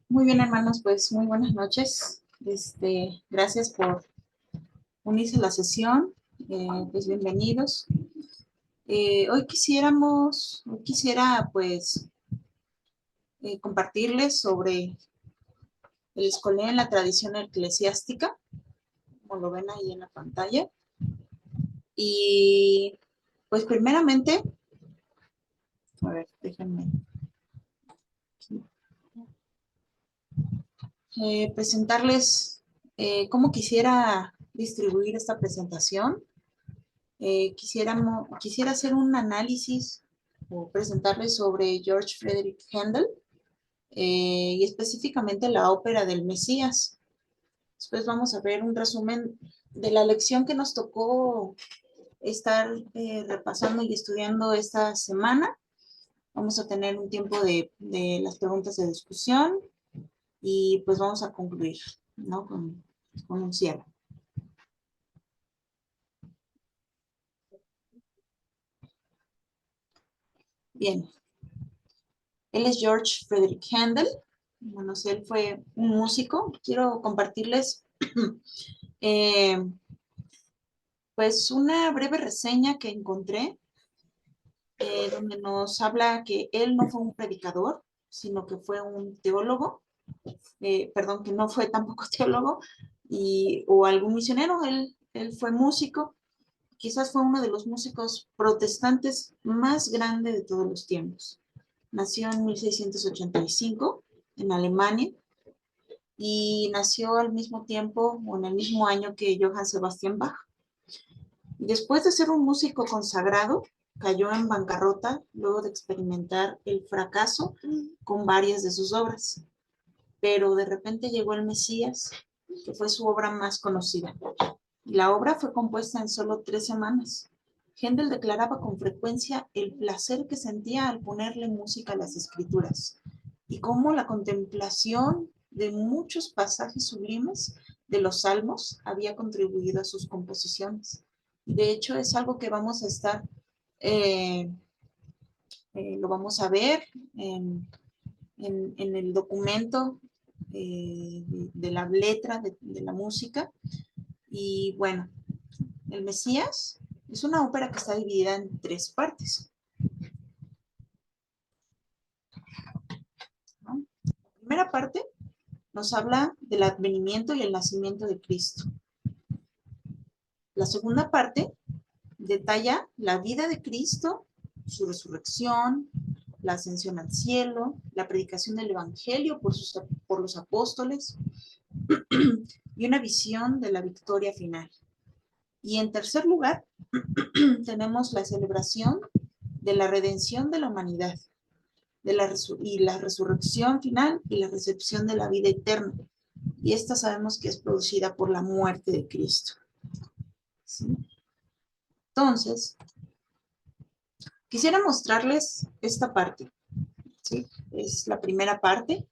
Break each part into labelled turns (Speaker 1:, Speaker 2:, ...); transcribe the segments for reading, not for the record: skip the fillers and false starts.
Speaker 1: Muy bien, hermanos, pues muy buenas noches. Gracias por unirse a la sesión. Pues bienvenidos. Hoy quisiera pues compartirles sobre el escolé en la tradición eclesiástica, como lo ven ahí en la pantalla. Y pues primeramente, a ver, déjenme presentarles cómo quisiera distribuir esta presentación. Quisiera hacer un análisis o presentarles sobre George Frederick Handel y específicamente la ópera del Mesías. Después vamos a ver un resumen de la lección que nos tocó estar repasando y estudiando esta semana. Vamos a tener un tiempo de las preguntas de discusión y pues vamos a concluir, ¿no? Con un cierre. Bien, él es George Frederick Handel. Bueno, él fue un músico. Quiero compartirles eh, pues una breve reseña que encontré donde nos habla que él no fue un predicador, sino que fue un teólogo, perdón, que no fue tampoco teólogo o algún misionero, él fue músico, quizás fue uno de los músicos protestantes más grandes de todos los tiempos. Nació en 1685 en Alemania y nació al mismo tiempo o en el mismo año que Johann Sebastian Bach. Después de ser un músico consagrado, cayó en bancarrota luego de experimentar el fracaso con varias de sus obras. Pero de repente llegó el Mesías, que fue su obra más conocida. La obra fue compuesta en solo 3 semanas. Händel declaraba con frecuencia el placer que sentía al ponerle música a las escrituras y cómo la contemplación de muchos pasajes sublimes de los salmos había contribuido a sus composiciones. De hecho, es algo que vamos a estar, eh, lo vamos a ver en el documento de la letra de la música. Y bueno, el Mesías es una ópera que está dividida en 3 partes, ¿no? La primera parte nos habla del advenimiento y el nacimiento de Cristo. La segunda parte detalla la vida de Cristo, su resurrección, la ascensión al cielo, la predicación del Evangelio por los apóstoles y una visión de la victoria final. Y en tercer lugar, tenemos la celebración de la redención de la humanidad, y la resurrección final y la recepción de la vida eterna. Y esta sabemos que es producida por la muerte de Cristo. ¿Sí? Entonces, quisiera mostrarles esta parte. ¿Sí? Es la primera parte.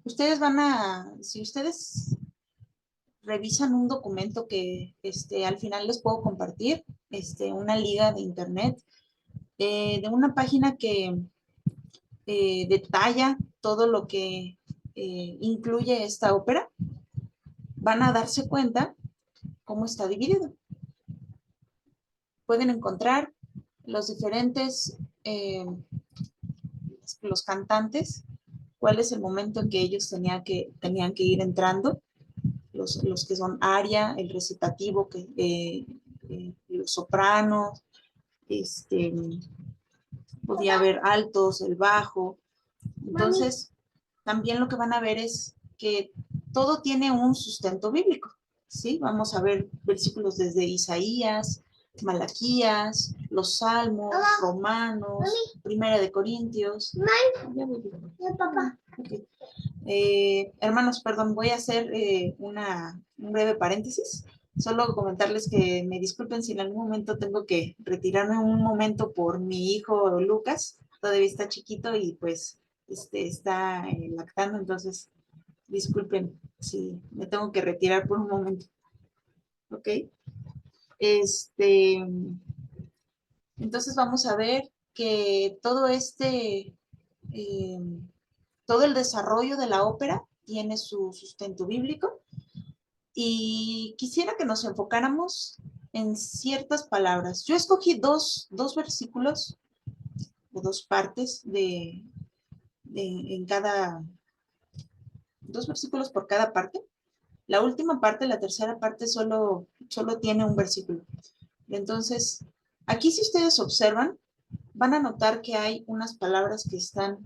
Speaker 1: Ustedes si ustedes revisan un documento que al final les puedo compartir, una liga de internet, de una página que detalla todo lo que incluye esta ópera, van a darse cuenta cómo está dividido. Pueden encontrar los diferentes, los cantantes, cuál es el momento en que ellos tenían que ir entrando, los que son aria, el recitativo, los sopranos, podía haber altos, el bajo. Entonces, también lo que van a ver es que todo tiene un sustento bíblico, ¿sí? Vamos a ver versículos desde Isaías, Malaquías, los Salmos, Romanos, Primera de Corintios. Papá. Okay. Hermanos, perdón, voy a hacer un breve paréntesis. Solo comentarles que me disculpen si en algún momento tengo que retirarme un momento por mi hijo Lucas. Todavía está chiquito y pues está lactando, entonces disculpen si me tengo que retirar por un momento. ¿Ok? Este, entonces vamos a ver que todo eh, todo el desarrollo de la ópera tiene su sustento bíblico y quisiera que nos enfocáramos en ciertas palabras. Yo escogí dos versículos o dos partes en cada, dos versículos por cada parte. La última parte, la tercera parte, solo tiene un versículo. Entonces, aquí si ustedes observan, van a notar que hay unas palabras que están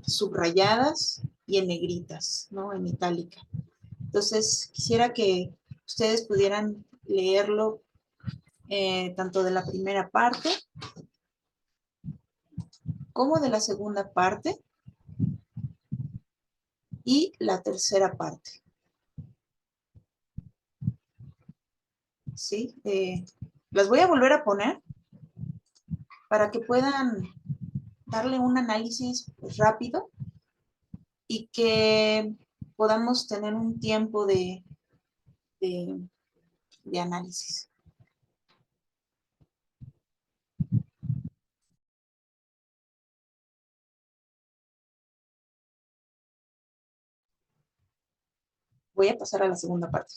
Speaker 1: subrayadas y en negritas, ¿no? En itálica. Entonces, quisiera que ustedes pudieran leerlo tanto de la primera parte como de la segunda parte y la tercera parte. ¿Sí? Las voy a volver a poner para que puedan darle un análisis rápido y que podamos tener un tiempo de, de análisis. Voy a pasar a la segunda parte.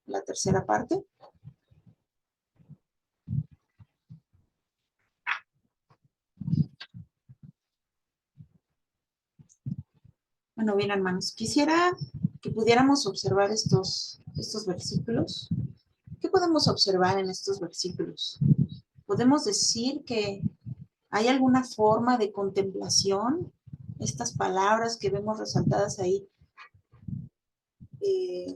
Speaker 1: La tercera parte. Bueno, bien, hermanos, quisiera que pudiéramos observar estos versículos. ¿Qué podemos observar en estos versículos? Podemos decir que hay alguna forma de contemplación. Estas palabras que vemos resaltadas ahí, eh,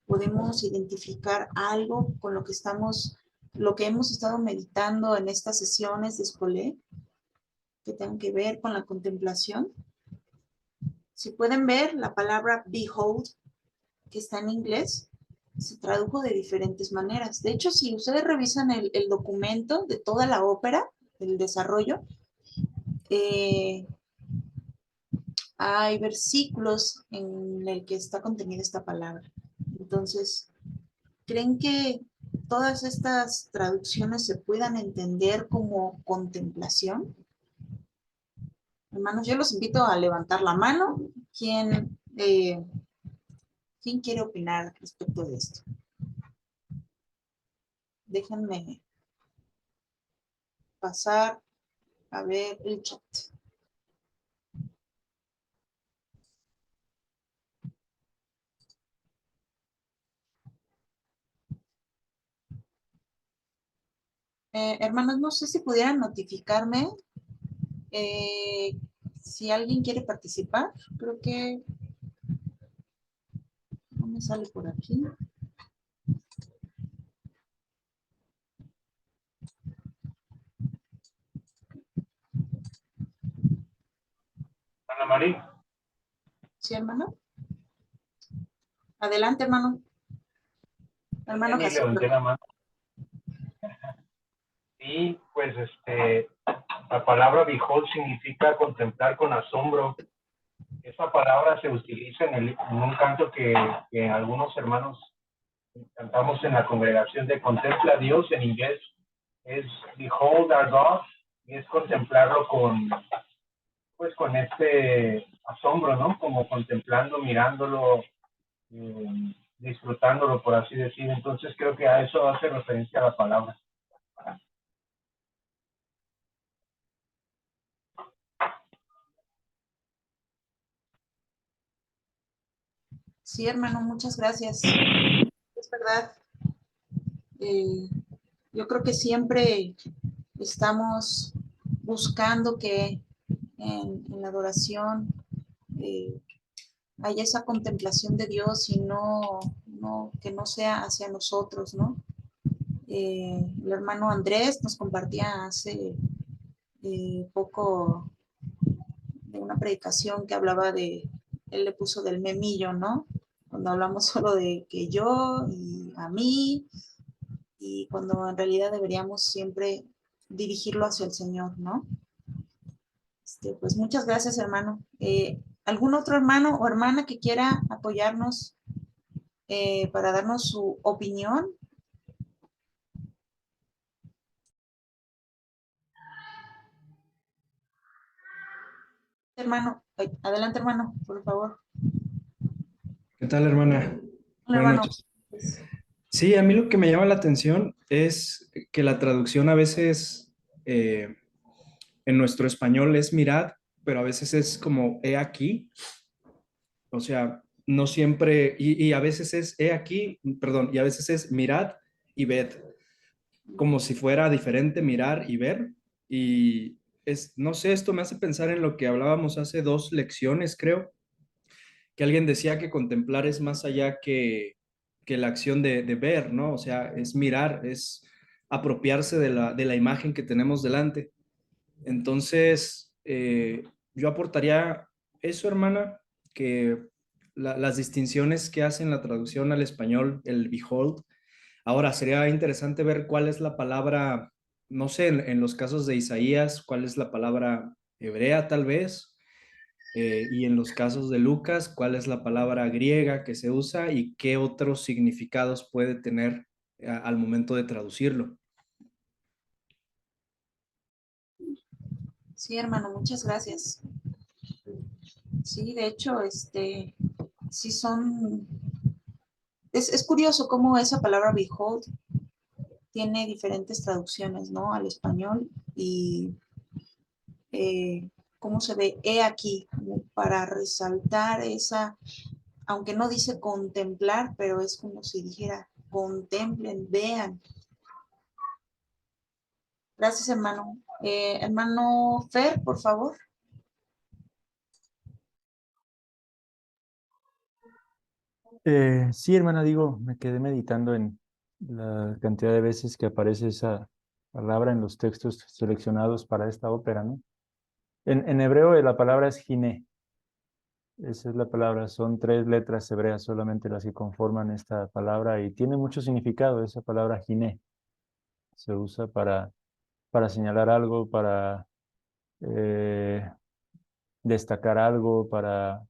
Speaker 1: podemos identificar algo con lo que hemos estado meditando en estas sesiones de Escolé, que tengan que ver con la contemplación. Si pueden ver, la palabra behold, que está en inglés, se tradujo de diferentes maneras. De hecho, si ustedes revisan el documento de toda la ópera, el desarrollo, eh, hay versículos en el que está contenida esta palabra. Entonces, ¿creen que todas estas traducciones se puedan entender como contemplación? Hermanos, yo los invito a levantar la mano. ¿Quién quiere opinar respecto de esto? Déjenme pasar a ver el chat. Hermanos, no sé si pudieran notificarme si alguien quiere participar. Creo que no me sale por aquí.
Speaker 2: Ana María.
Speaker 1: ¿Sí, hermano? Adelante, hermano. Hermano
Speaker 2: Ni
Speaker 1: Jacinto.
Speaker 2: levanté la mano. Sí, pues la palabra behold significa contemplar con asombro. Esa palabra se utiliza en un canto que algunos hermanos cantamos en la congregación de Contempla a Dios, en inglés es Behold our God, y es contemplarlo con este asombro, ¿no? Como contemplando, mirándolo, disfrutándolo, por así decir. Entonces creo que a eso hace referencia la palabra.
Speaker 1: Sí, hermano, muchas gracias. Es verdad. Eh, yo creo que siempre estamos buscando que en la adoración haya esa contemplación de Dios y que no sea hacia nosotros, ¿no? El hermano Andrés nos compartía hace poco de una predicación que hablaba él le puso del memillo, ¿no? Cuando hablamos solo de que yo y a mí, y cuando en realidad deberíamos siempre dirigirlo hacia el Señor, ¿no? Pues muchas gracias, hermano. ¿Algún otro hermano o hermana que quiera apoyarnos para darnos su opinión? Hermano, adelante hermano, por favor.
Speaker 3: ¿Qué tal, hermana?
Speaker 1: Hola
Speaker 3: Buenas
Speaker 1: hermano.
Speaker 3: noches. Sí, a mí lo que me llama la atención es que la traducción a veces en nuestro español es mirad, pero a veces es como he aquí. O sea, no siempre, y a veces es he aquí, perdón, y a veces es mirad y ved, como si fuera diferente mirar y ver. Y no sé, esto me hace pensar en lo que hablábamos hace 2 lecciones, creo, que alguien decía que contemplar es más allá que la acción de ver, ¿no? O sea, es mirar, es apropiarse de la imagen que tenemos delante. Entonces, yo aportaría eso, hermana, que las distinciones que hacen la traducción al español, el behold. Ahora, sería interesante ver cuál es la palabra, no sé, en los casos de Isaías, cuál es la palabra hebrea tal vez, y en los casos de Lucas, cuál es la palabra griega que se usa y qué otros significados puede tener al momento de traducirlo.
Speaker 1: Sí, hermano, muchas gracias. Sí, de hecho, sí son, es curioso cómo esa palabra behold tiene diferentes traducciones, ¿no? Al español y cómo se ve he aquí, como para resaltar esa, aunque no dice contemplar, pero es como si dijera contemplen, vean. Gracias, hermano. Hermano Fer, por favor.
Speaker 4: Sí, hermana, digo, me quedé meditando en la cantidad de veces que aparece esa palabra en los textos seleccionados para esta ópera, ¿no? En hebreo la palabra es giné. Esa es la palabra, son 3 letras hebreas solamente las que conforman esta palabra y tiene mucho significado esa palabra giné. Se usa para señalar algo, para eh, destacar algo, para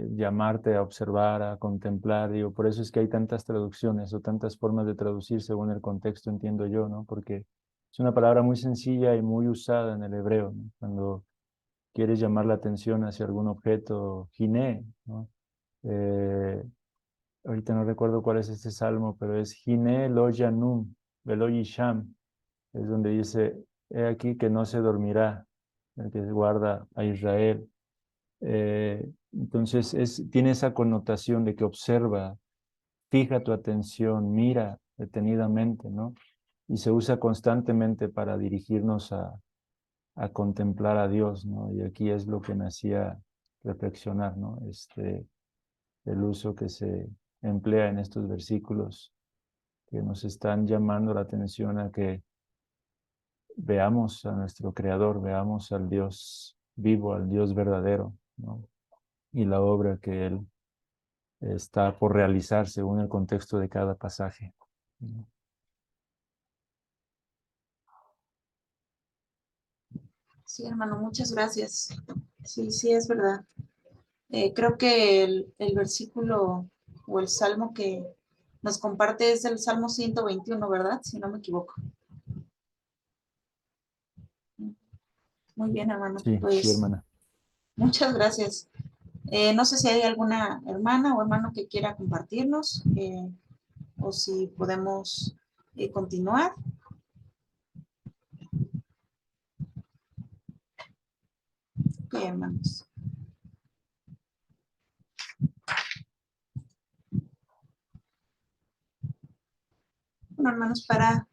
Speaker 4: llamarte a observar, a contemplar. Digo, por eso es que hay tantas traducciones o tantas formas de traducir según el contexto, entiendo yo, ¿no? Porque es una palabra muy sencilla y muy usada en el hebreo, ¿no? Cuando quieres llamar la atención hacia algún objeto, giné, ¿no? Eh, ahorita no recuerdo cuál es este salmo, pero es giné lo yanum, velo yisham, es donde dice, he aquí que no se dormirá el que guarda a Israel. Entonces tiene esa connotación de que observa, fija tu atención, mira detenidamente, ¿no? Y se usa constantemente para dirigirnos a contemplar a Dios, ¿no? Y aquí es lo que me hacía reflexionar, ¿no? El uso que se emplea en estos versículos que nos están llamando la atención a que veamos a nuestro Creador, veamos al Dios vivo, al Dios verdadero, ¿no? Y la obra que Él está por realizar según el contexto de cada pasaje.
Speaker 1: Sí, hermano, muchas gracias. Sí, sí, es verdad. Creo que el versículo o el salmo que nos comparte es el Salmo 121, ¿verdad? Si no me equivoco. Muy bien, hermano.
Speaker 4: Sí, sí,
Speaker 1: Pues
Speaker 4: hermana.
Speaker 1: muchas gracias. No sé si hay alguna hermana o hermano que quiera compartirnos o si podemos continuar. Ok, hermanos. Bueno, hermanos, para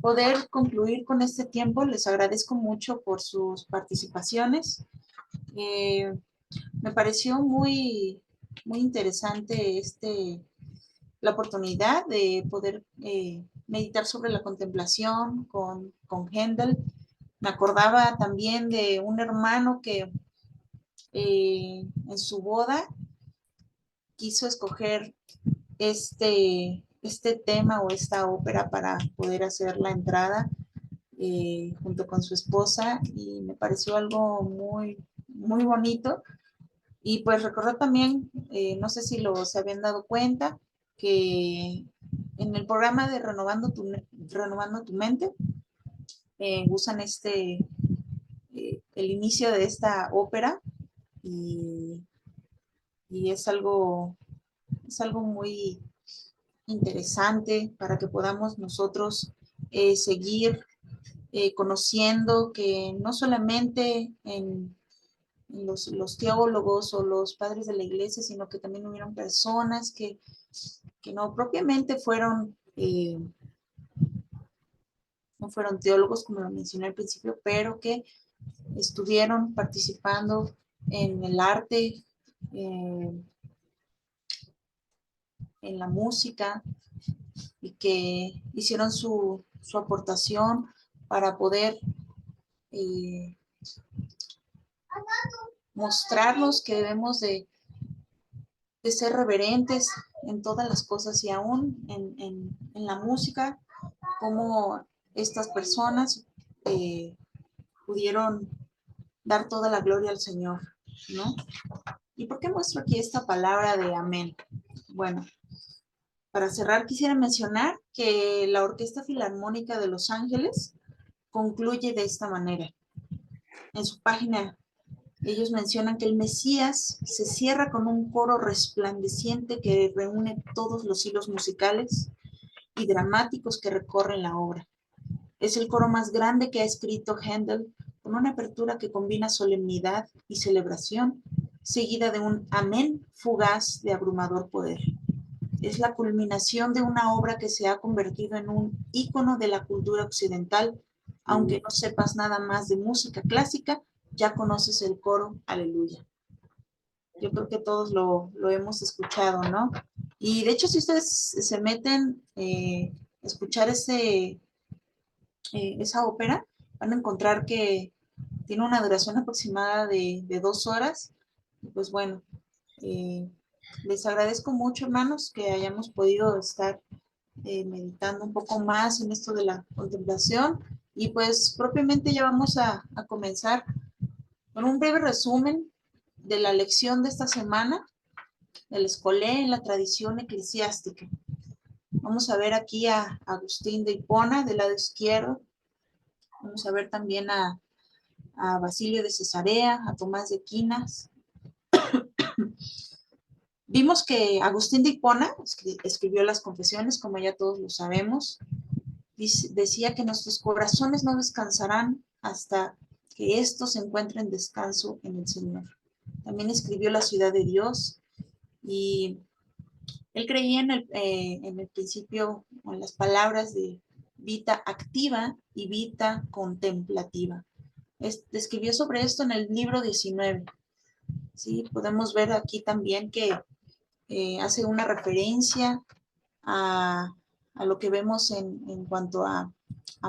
Speaker 1: poder concluir con este tiempo, les agradezco mucho por sus participaciones. Me pareció muy interesante la oportunidad de poder meditar sobre la contemplación con Händel. Me acordaba también de un hermano que en su boda quiso escoger este tema o esta ópera para poder hacer la entrada junto con su esposa y me pareció algo muy bonito Y pues recordar también, no sé si se habían dado cuenta, que en el programa de Renovando tu Mente, usan el inicio de esta ópera y, y es algo muy interesante para que podamos nosotros seguir conociendo que no solamente en los teólogos o los padres de la iglesia, sino que también hubieron personas que no propiamente no fueron teólogos, como lo mencioné al principio, pero que estuvieron participando en el arte, en la música, y que hicieron su aportación para poder eh, mostrarnos que debemos de ser reverentes en todas las cosas y aún en la música, cómo estas personas pudieron dar toda la gloria al Señor, ¿no? ¿Y por qué muestro aquí esta palabra de amén? Bueno, para cerrar quisiera mencionar que la Orquesta Filarmónica de Los Ángeles concluye de esta manera. En su página ellos mencionan que el Mesías se cierra con un coro resplandeciente que reúne todos los hilos musicales y dramáticos que recorren la obra. Es el coro más grande que ha escrito Händel, con una apertura que combina solemnidad y celebración, seguida de un amén fugaz de abrumador poder. Es la culminación de una obra que se ha convertido en un ícono de la cultura occidental. Aunque no sepas nada más de música clásica, ya conoces el coro Aleluya. Yo creo que todos lo hemos escuchado, ¿no? Y de hecho, si ustedes se meten a escuchar esa ópera, van a encontrar que tiene una duración aproximada de 2 horas. Y pues bueno, eh, les agradezco mucho, hermanos, que hayamos podido estar meditando un poco más en esto de la contemplación. Y pues propiamente ya vamos a comenzar con un breve resumen de la lección de esta semana del Escolé en la tradición eclesiástica. Vamos a ver aquí a Agustín de Hipona del lado izquierdo. Vamos a ver también a Basilio de Cesarea, a Tomás de Aquinas. Vimos que Agustín de Hipona escribió las Confesiones, como ya todos lo sabemos. Decía que nuestros corazones no descansarán hasta que estos encuentren descanso en el Señor. También escribió La Ciudad de Dios, y él creía en el principio, en las palabras de vita activa y vita contemplativa. Escribió sobre esto en el libro 19. ¿Sí? Podemos ver aquí también que hace una referencia a lo que vemos en cuanto a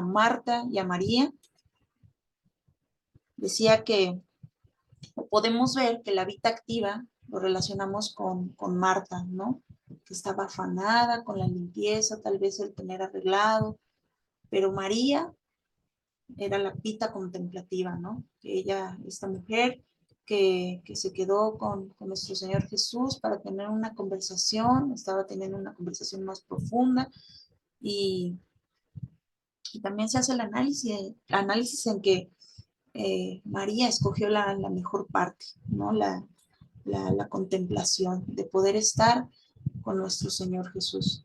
Speaker 1: Marta y a María. Decía que podemos ver que la vida activa lo relacionamos con Marta, ¿no? Que estaba afanada con la limpieza, tal vez el tener arreglado, pero María era la vida contemplativa, ¿no? Que ella, esta mujer que se quedó con nuestro Señor Jesús para tener una conversación, estaba teniendo una conversación más profunda, y también se hace el análisis en que María escogió la mejor parte, ¿no? La contemplación, de poder estar con nuestro Señor Jesús.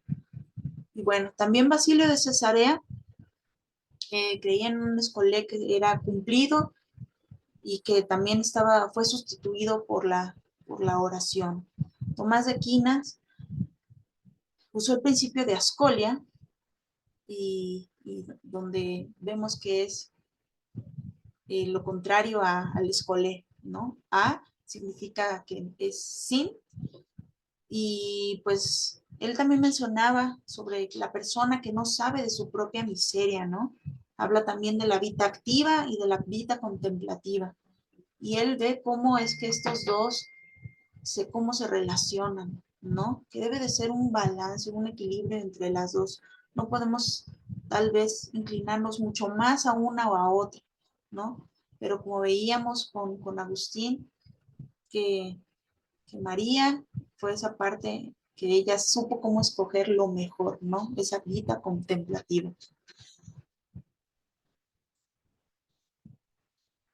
Speaker 1: Y bueno, también Basilio de Cesarea creía en un escolé que era cumplido y que también fue sustituido por la oración. Tomás de Aquinas usó el principio de Ascolia, y donde vemos que es lo contrario al escolé, ¿no? A significa que es sin, y pues él también mencionaba sobre la persona que no sabe de su propia miseria, ¿no? Habla también de la vida activa y de la vida contemplativa. Y él ve cómo es que estos dos, cómo se relacionan, ¿no? Que debe de ser un balance, un equilibrio entre las dos. No podemos tal vez inclinarnos mucho más a una o a otra, ¿no? Pero como veíamos con Agustín, que que María fue esa parte que ella supo cómo escoger lo mejor, ¿no? Esa vida contemplativa.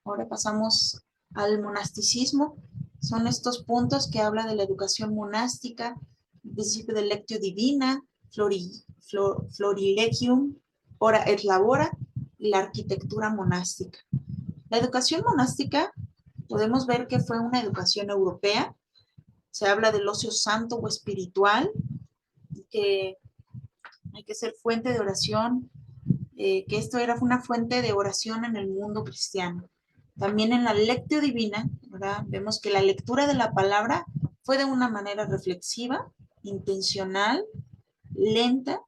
Speaker 1: Ahora pasamos al monasticismo. Son estos puntos que habla de la educación monástica, el principio de lectio divina, florilegium, ora et labora, y la arquitectura monástica. La educación monástica, podemos ver que fue una educación europea. Se habla del ocio santo o espiritual, que hay que ser fuente de oración, que esto era una fuente de oración en el mundo cristiano. También en la lectio divina, ¿verdad? Vemos que la lectura de la palabra fue de una manera reflexiva, intencional, lenta,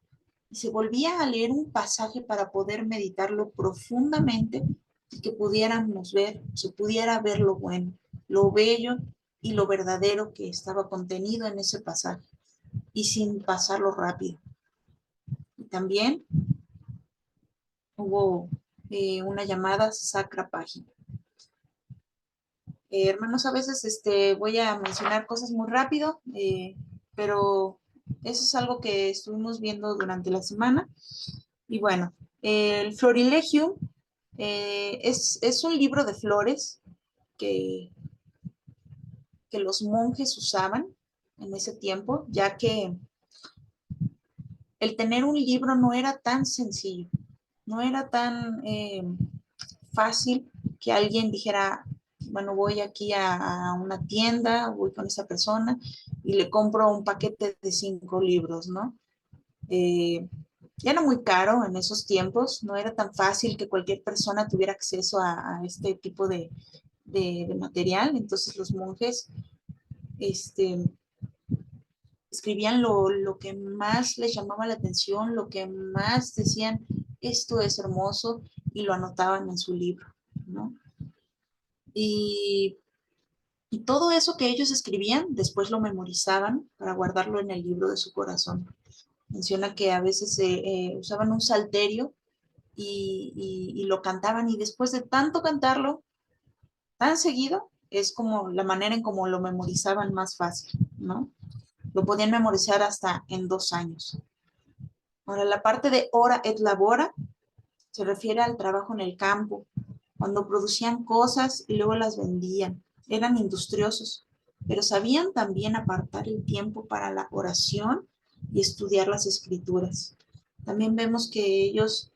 Speaker 1: y se volvía a leer un pasaje para poder meditarlo profundamente y que pudiéramos ver, se pudiera ver lo bueno, lo bello y lo verdadero que estaba contenido en ese pasaje, y sin pasarlo rápido. Y también hubo una llamada sacra página. Hermanos, a veces voy a mencionar cosas muy rápido, pero eso es algo que estuvimos viendo durante la semana. Y bueno, el Florilegium es un libro de flores que los monjes usaban en ese tiempo, ya que el tener un libro no era tan sencillo, no era tan fácil que alguien dijera, bueno, voy aquí a una tienda, voy con esa persona y le compro un paquete de 5 libros, ¿no? Ya era muy caro en esos tiempos, no era tan fácil que cualquier persona tuviera acceso a este tipo de material. Entonces los monjes escribían lo que más les llamaba la atención, lo que más decían, esto es hermoso, y lo anotaban en su libro, ¿no? Y todo eso que ellos escribían, después lo memorizaban para guardarlo en el libro de su corazón. Menciona que a veces usaban un salterio y lo cantaban, y después de tanto cantarlo tan seguido, es como la manera en cómo lo memorizaban más fácil, ¿no? Lo podían memorizar hasta en 2 años. Ahora, la parte de ora et labora se refiere al trabajo en el campo, cuando producían cosas y luego las vendían. Eran industriosos, pero sabían también apartar el tiempo para la oración y estudiar las escrituras. También vemos que ellos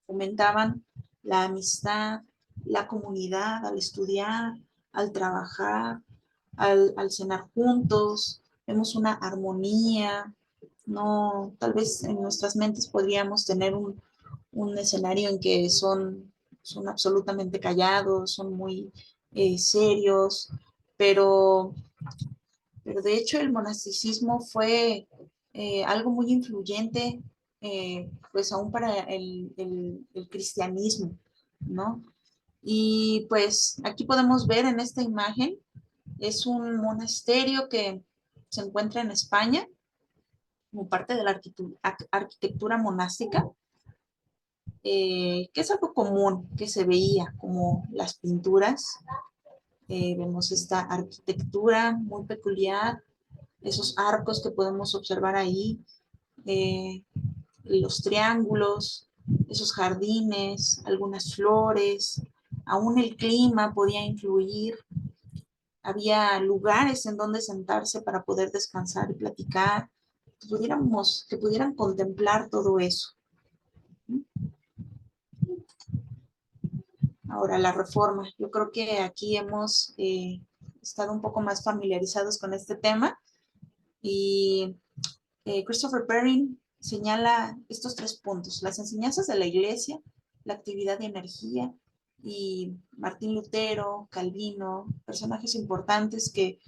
Speaker 1: fomentaban la amistad, la comunidad al estudiar, al trabajar, al cenar juntos. Vemos una armonía. No, tal vez en nuestras mentes podríamos tener un escenario en que son absolutamente callados, son muy serios, pero de hecho el monasticismo fue algo muy influyente, pues aún para el cristianismo, ¿no? Y pues aquí podemos ver en esta imagen, es un monasterio que se encuentra en España, como parte de la arquitectura monástica, que es algo común que se veía, como las pinturas. Vemos esta arquitectura muy peculiar, esos arcos que podemos observar ahí, los triángulos, esos jardines, algunas flores, aún el clima podía influir. Había lugares en donde sentarse para poder descansar y platicar, que pudieran contemplar todo eso. Ahora, la reforma. Yo creo que aquí hemos estado un poco más familiarizados con este tema, y Christopher Perrin señala estos 3 puntos: las enseñanzas de la iglesia, la actividad de energía, y Martín Lutero, Calvino, personajes importantes que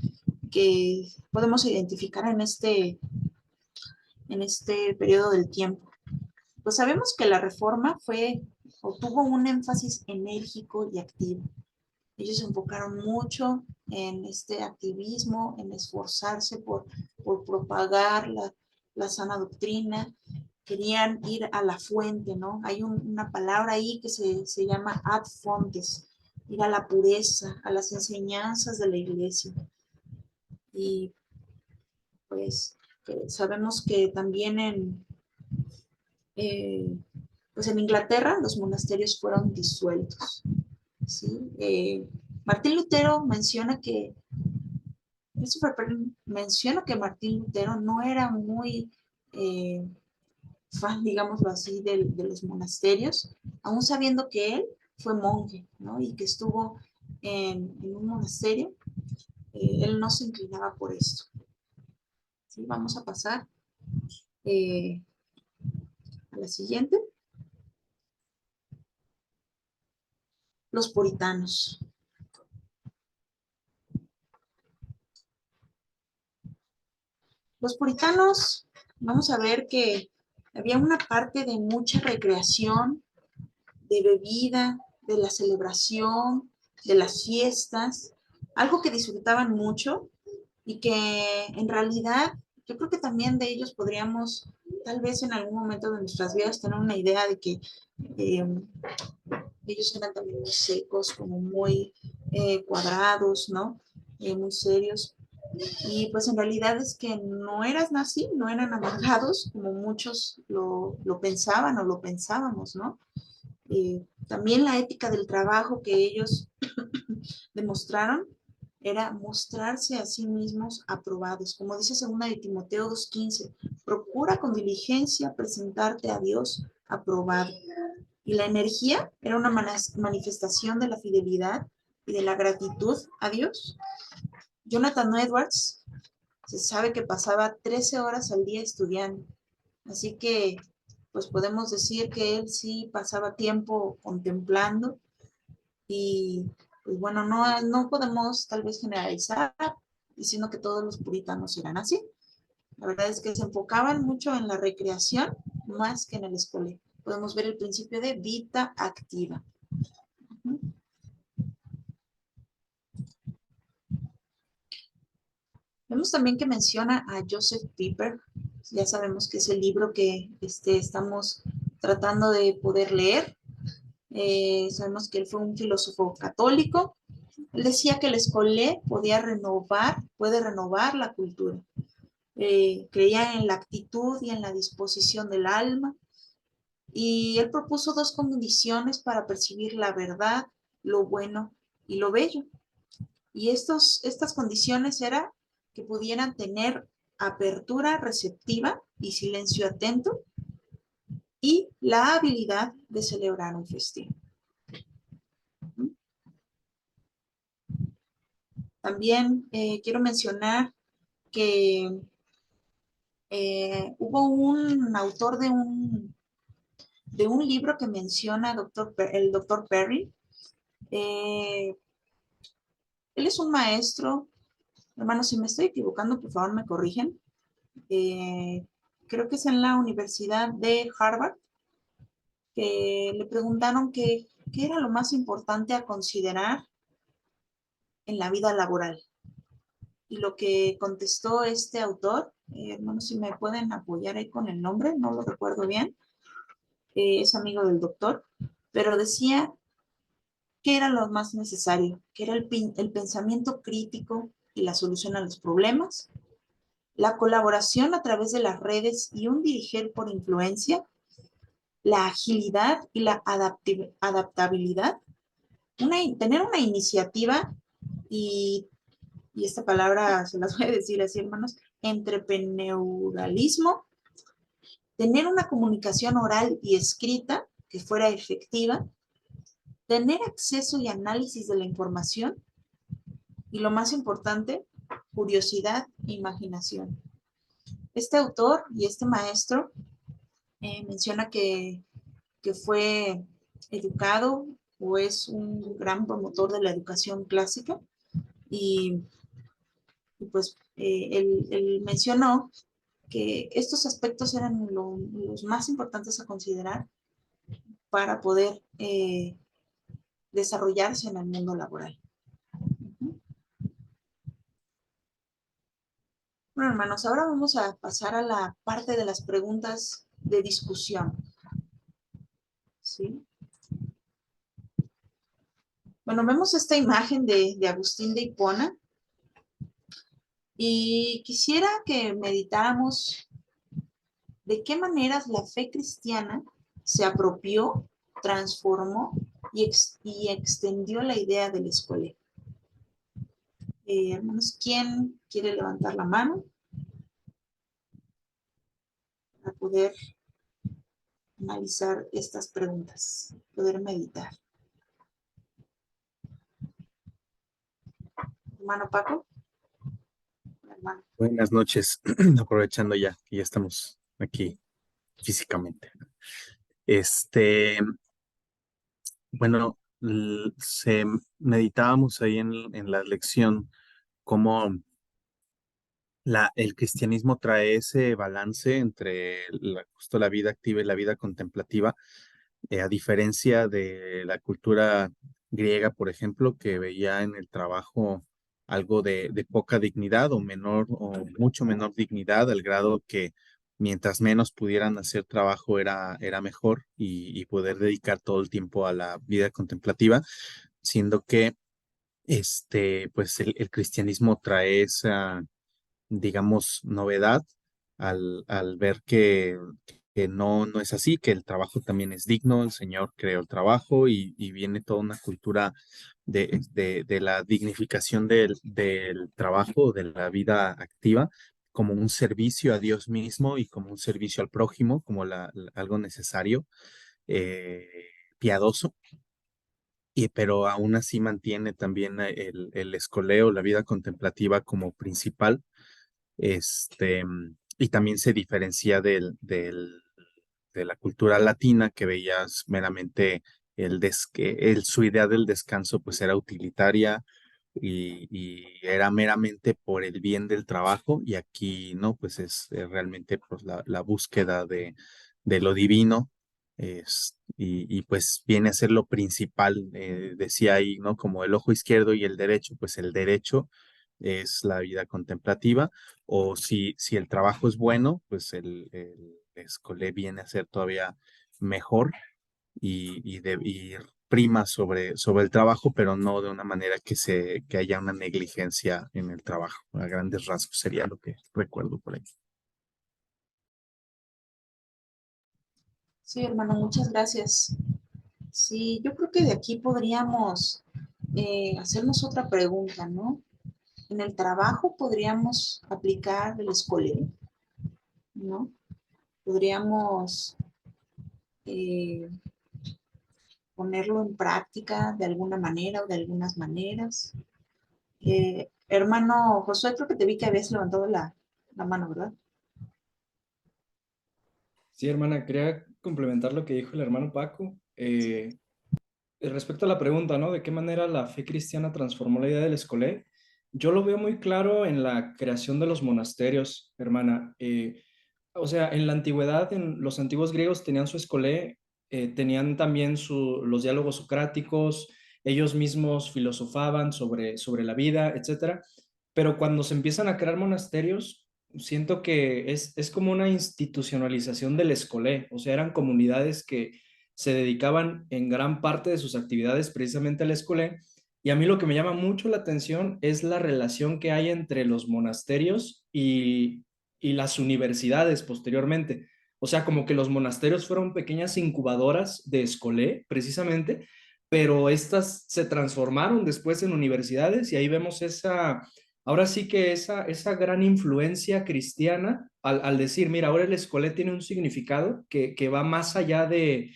Speaker 1: podemos identificar en este periodo del tiempo. Pues sabemos que la reforma tuvo un énfasis enérgico y activo. Ellos se enfocaron mucho en este activismo, en esforzarse por propagar la sana doctrina. Querían ir a la fuente, ¿no? Hay una palabra ahí que se llama ad fontes. ir a la pureza, a las enseñanzas de la iglesia. Y pues sabemos que también pues en Inglaterra los monasterios fueron disueltos. ¿Sí? Martín Lutero menciona que Martín Lutero no era muy fan, digámoslo así, de los monasterios, aún sabiendo que él fue monje, ¿no? Y que estuvo en un monasterio, él no se inclinaba por esto. ¿Sí? Vamos a pasar a la siguiente. Los puritanos. Los puritanos, vamos a ver que había una parte de mucha recreación, de bebida, de la celebración, de las fiestas, algo que disfrutaban mucho y que en realidad yo creo que también de ellos podríamos tal vez en algún momento de nuestras vidas tener una idea de que ellos eran también muy secos, como muy cuadrados, ¿no? Muy serios. Y pues en realidad es que no eran así, no eran amargados como muchos lo pensaban o lo pensábamos, ¿no? También la ética del trabajo que ellos demostraron era mostrarse a sí mismos aprobados. Como dice 2 de Timoteo 2:15, procura con diligencia presentarte a Dios aprobado. Y la energía era una manifestación de la fidelidad y de la gratitud a Dios. Jonathan Edwards se sabe que pasaba 13 horas al día estudiando. Así que, pues podemos decir que él sí pasaba tiempo contemplando y, pues bueno, no podemos tal vez generalizar diciendo que todos los puritanos eran así. La verdad es que se enfocaban mucho en la recreación más que en el escuela. Podemos ver el principio de vida activa. Vemos también que menciona a Joseph Pieper. Ya sabemos que es el libro que estamos tratando de poder leer. Sabemos que él fue un filósofo católico. Él decía que el escolé puede renovar la cultura. Creía en la actitud y en la disposición del alma. Y él propuso 2 condiciones para percibir la verdad, lo bueno y lo bello. Y estas condiciones era que pudieran tener apertura receptiva y silencio atento y la habilidad de celebrar un festín. También quiero mencionar que hubo un autor de un libro que menciona el doctor Perry. Él es un maestro. Hermanos, si me estoy equivocando, por favor me corrigen. Creo que es en la Universidad de Harvard, que le preguntaron qué era lo más importante a considerar en la vida laboral. Y lo que contestó este autor, hermanos, si me pueden apoyar ahí con el nombre, no lo recuerdo bien, es amigo del doctor, pero decía que era lo más necesario, que era el pensamiento crítico y la solución a los problemas, la colaboración a través de las redes y un dirigir por influencia, la agilidad y la adaptabilidad, tener una iniciativa y esta palabra se las voy a decir así, hermanos, entrepreneurialismo, tener una comunicación oral y escrita que fuera efectiva, tener acceso y análisis de la información y lo más importante, curiosidad e imaginación. Este autor y este maestro menciona que fue educado o es un gran promotor de la educación clásica y pues él mencionó que estos aspectos eran los más importantes a considerar para poder desarrollarse en el mundo laboral. Bueno, hermanos, ahora vamos a pasar a la parte de las preguntas de discusión. ¿Sí? Bueno, vemos esta imagen de Agustín de Hipona y quisiera que meditáramos de qué maneras la fe cristiana se apropió, transformó y extendió la idea del escolé. Hermanos, ¿quién quiere levantar la mano para poder analizar estas preguntas, poder meditar? Hermano Paco. Hermano.
Speaker 5: Buenas noches, aprovechando ya que ya estamos aquí físicamente. Bueno, meditábamos ahí en la lección cómo el cristianismo trae ese balance entre justo la vida activa y la vida contemplativa, a diferencia de la cultura griega, por ejemplo, que veía en el trabajo algo de poca dignidad o menor o mucho menor dignidad, al grado que mientras menos pudieran hacer trabajo era mejor y poder dedicar todo el tiempo a la vida contemplativa, siendo que pues el cristianismo trae esa, digamos, novedad al ver que no es así, que el trabajo también es digno, el Señor creó el trabajo y viene toda una cultura de la dignificación del trabajo, de la vida activa, como un servicio a Dios mismo y como un servicio al prójimo, como algo necesario, eh, piadoso. Pero aún así mantiene también el escoleo, la vida contemplativa como principal, y también se diferencia de la cultura latina que veías meramente su idea del descanso pues era utilitaria y era meramente por el bien del trabajo y aquí no, pues es realmente pues, la búsqueda de lo divino y pues viene a ser lo principal, decía ahí, ¿no? Como el ojo izquierdo y el derecho, pues el derecho es la vida contemplativa o si el trabajo es bueno, pues el escolé viene a ser todavía mejor y prima sobre el trabajo, pero no de una manera que haya una negligencia en el trabajo. A grandes rasgos sería lo que recuerdo por ahí.
Speaker 1: Sí, hermano, muchas gracias. Sí, yo creo que de aquí podríamos hacernos otra pregunta, ¿no? En el trabajo podríamos aplicar el escolé, ¿no? Podríamos eh, ponerlo en práctica de alguna manera o de algunas maneras. Hermano Josué, creo que te vi que habías levantado la mano, ¿verdad?
Speaker 3: Sí, hermana, quería complementar lo que dijo el hermano Paco. Respecto a la pregunta, ¿no? ¿De qué manera la fe cristiana transformó la idea del escolé? Yo lo veo muy claro en la creación de los monasterios, hermana. O sea, en la antigüedad, en los antiguos griegos tenían su escolé, tenían también los diálogos socráticos, ellos mismos filosofaban sobre la vida, etcétera. Pero cuando se empiezan a crear monasterios, siento que es como una institucionalización del escolé, o sea, eran comunidades que se dedicaban en gran parte de sus actividades precisamente al escolé. Y a mí lo que me llama mucho la atención es la relación que hay entre los monasterios y las universidades posteriormente. O sea, como que los monasterios fueron pequeñas incubadoras de escolé, precisamente, pero estas se transformaron después en universidades y ahí vemos ahora sí que esa gran influencia cristiana al decir, mira, ahora el escolé tiene un significado que va más allá de,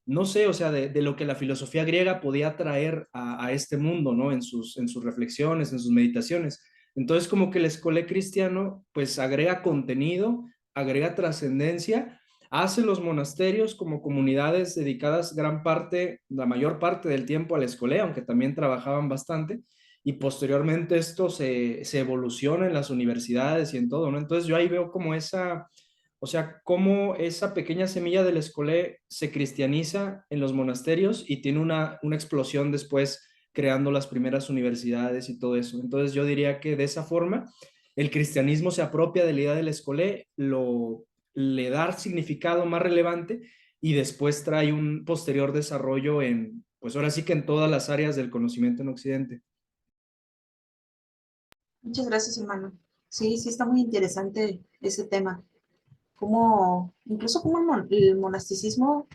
Speaker 3: no sé, o sea, de lo que la filosofía griega podía traer a este mundo, ¿no? En sus reflexiones, en sus meditaciones. Entonces, como que el escolé cristiano, pues agrega contenido, agrega trascendencia, hace los monasterios como comunidades dedicadas gran parte, la mayor parte del tiempo al escolé, aunque también trabajaban bastante, y posteriormente esto se evoluciona en las universidades y en todo, ¿no? Entonces yo ahí veo como o sea, cómo esa pequeña semilla del escolé se cristianiza en los monasterios y tiene una explosión después creando las primeras universidades y todo eso. Entonces yo diría que de esa forma el cristianismo se apropia de la idea del escolé, le da significado más relevante y después trae un posterior desarrollo pues ahora sí que en todas las áreas del conocimiento en Occidente.
Speaker 1: Muchas gracias, hermano. Sí, sí, está muy interesante ese tema. Cómo, incluso cómo el monasticismo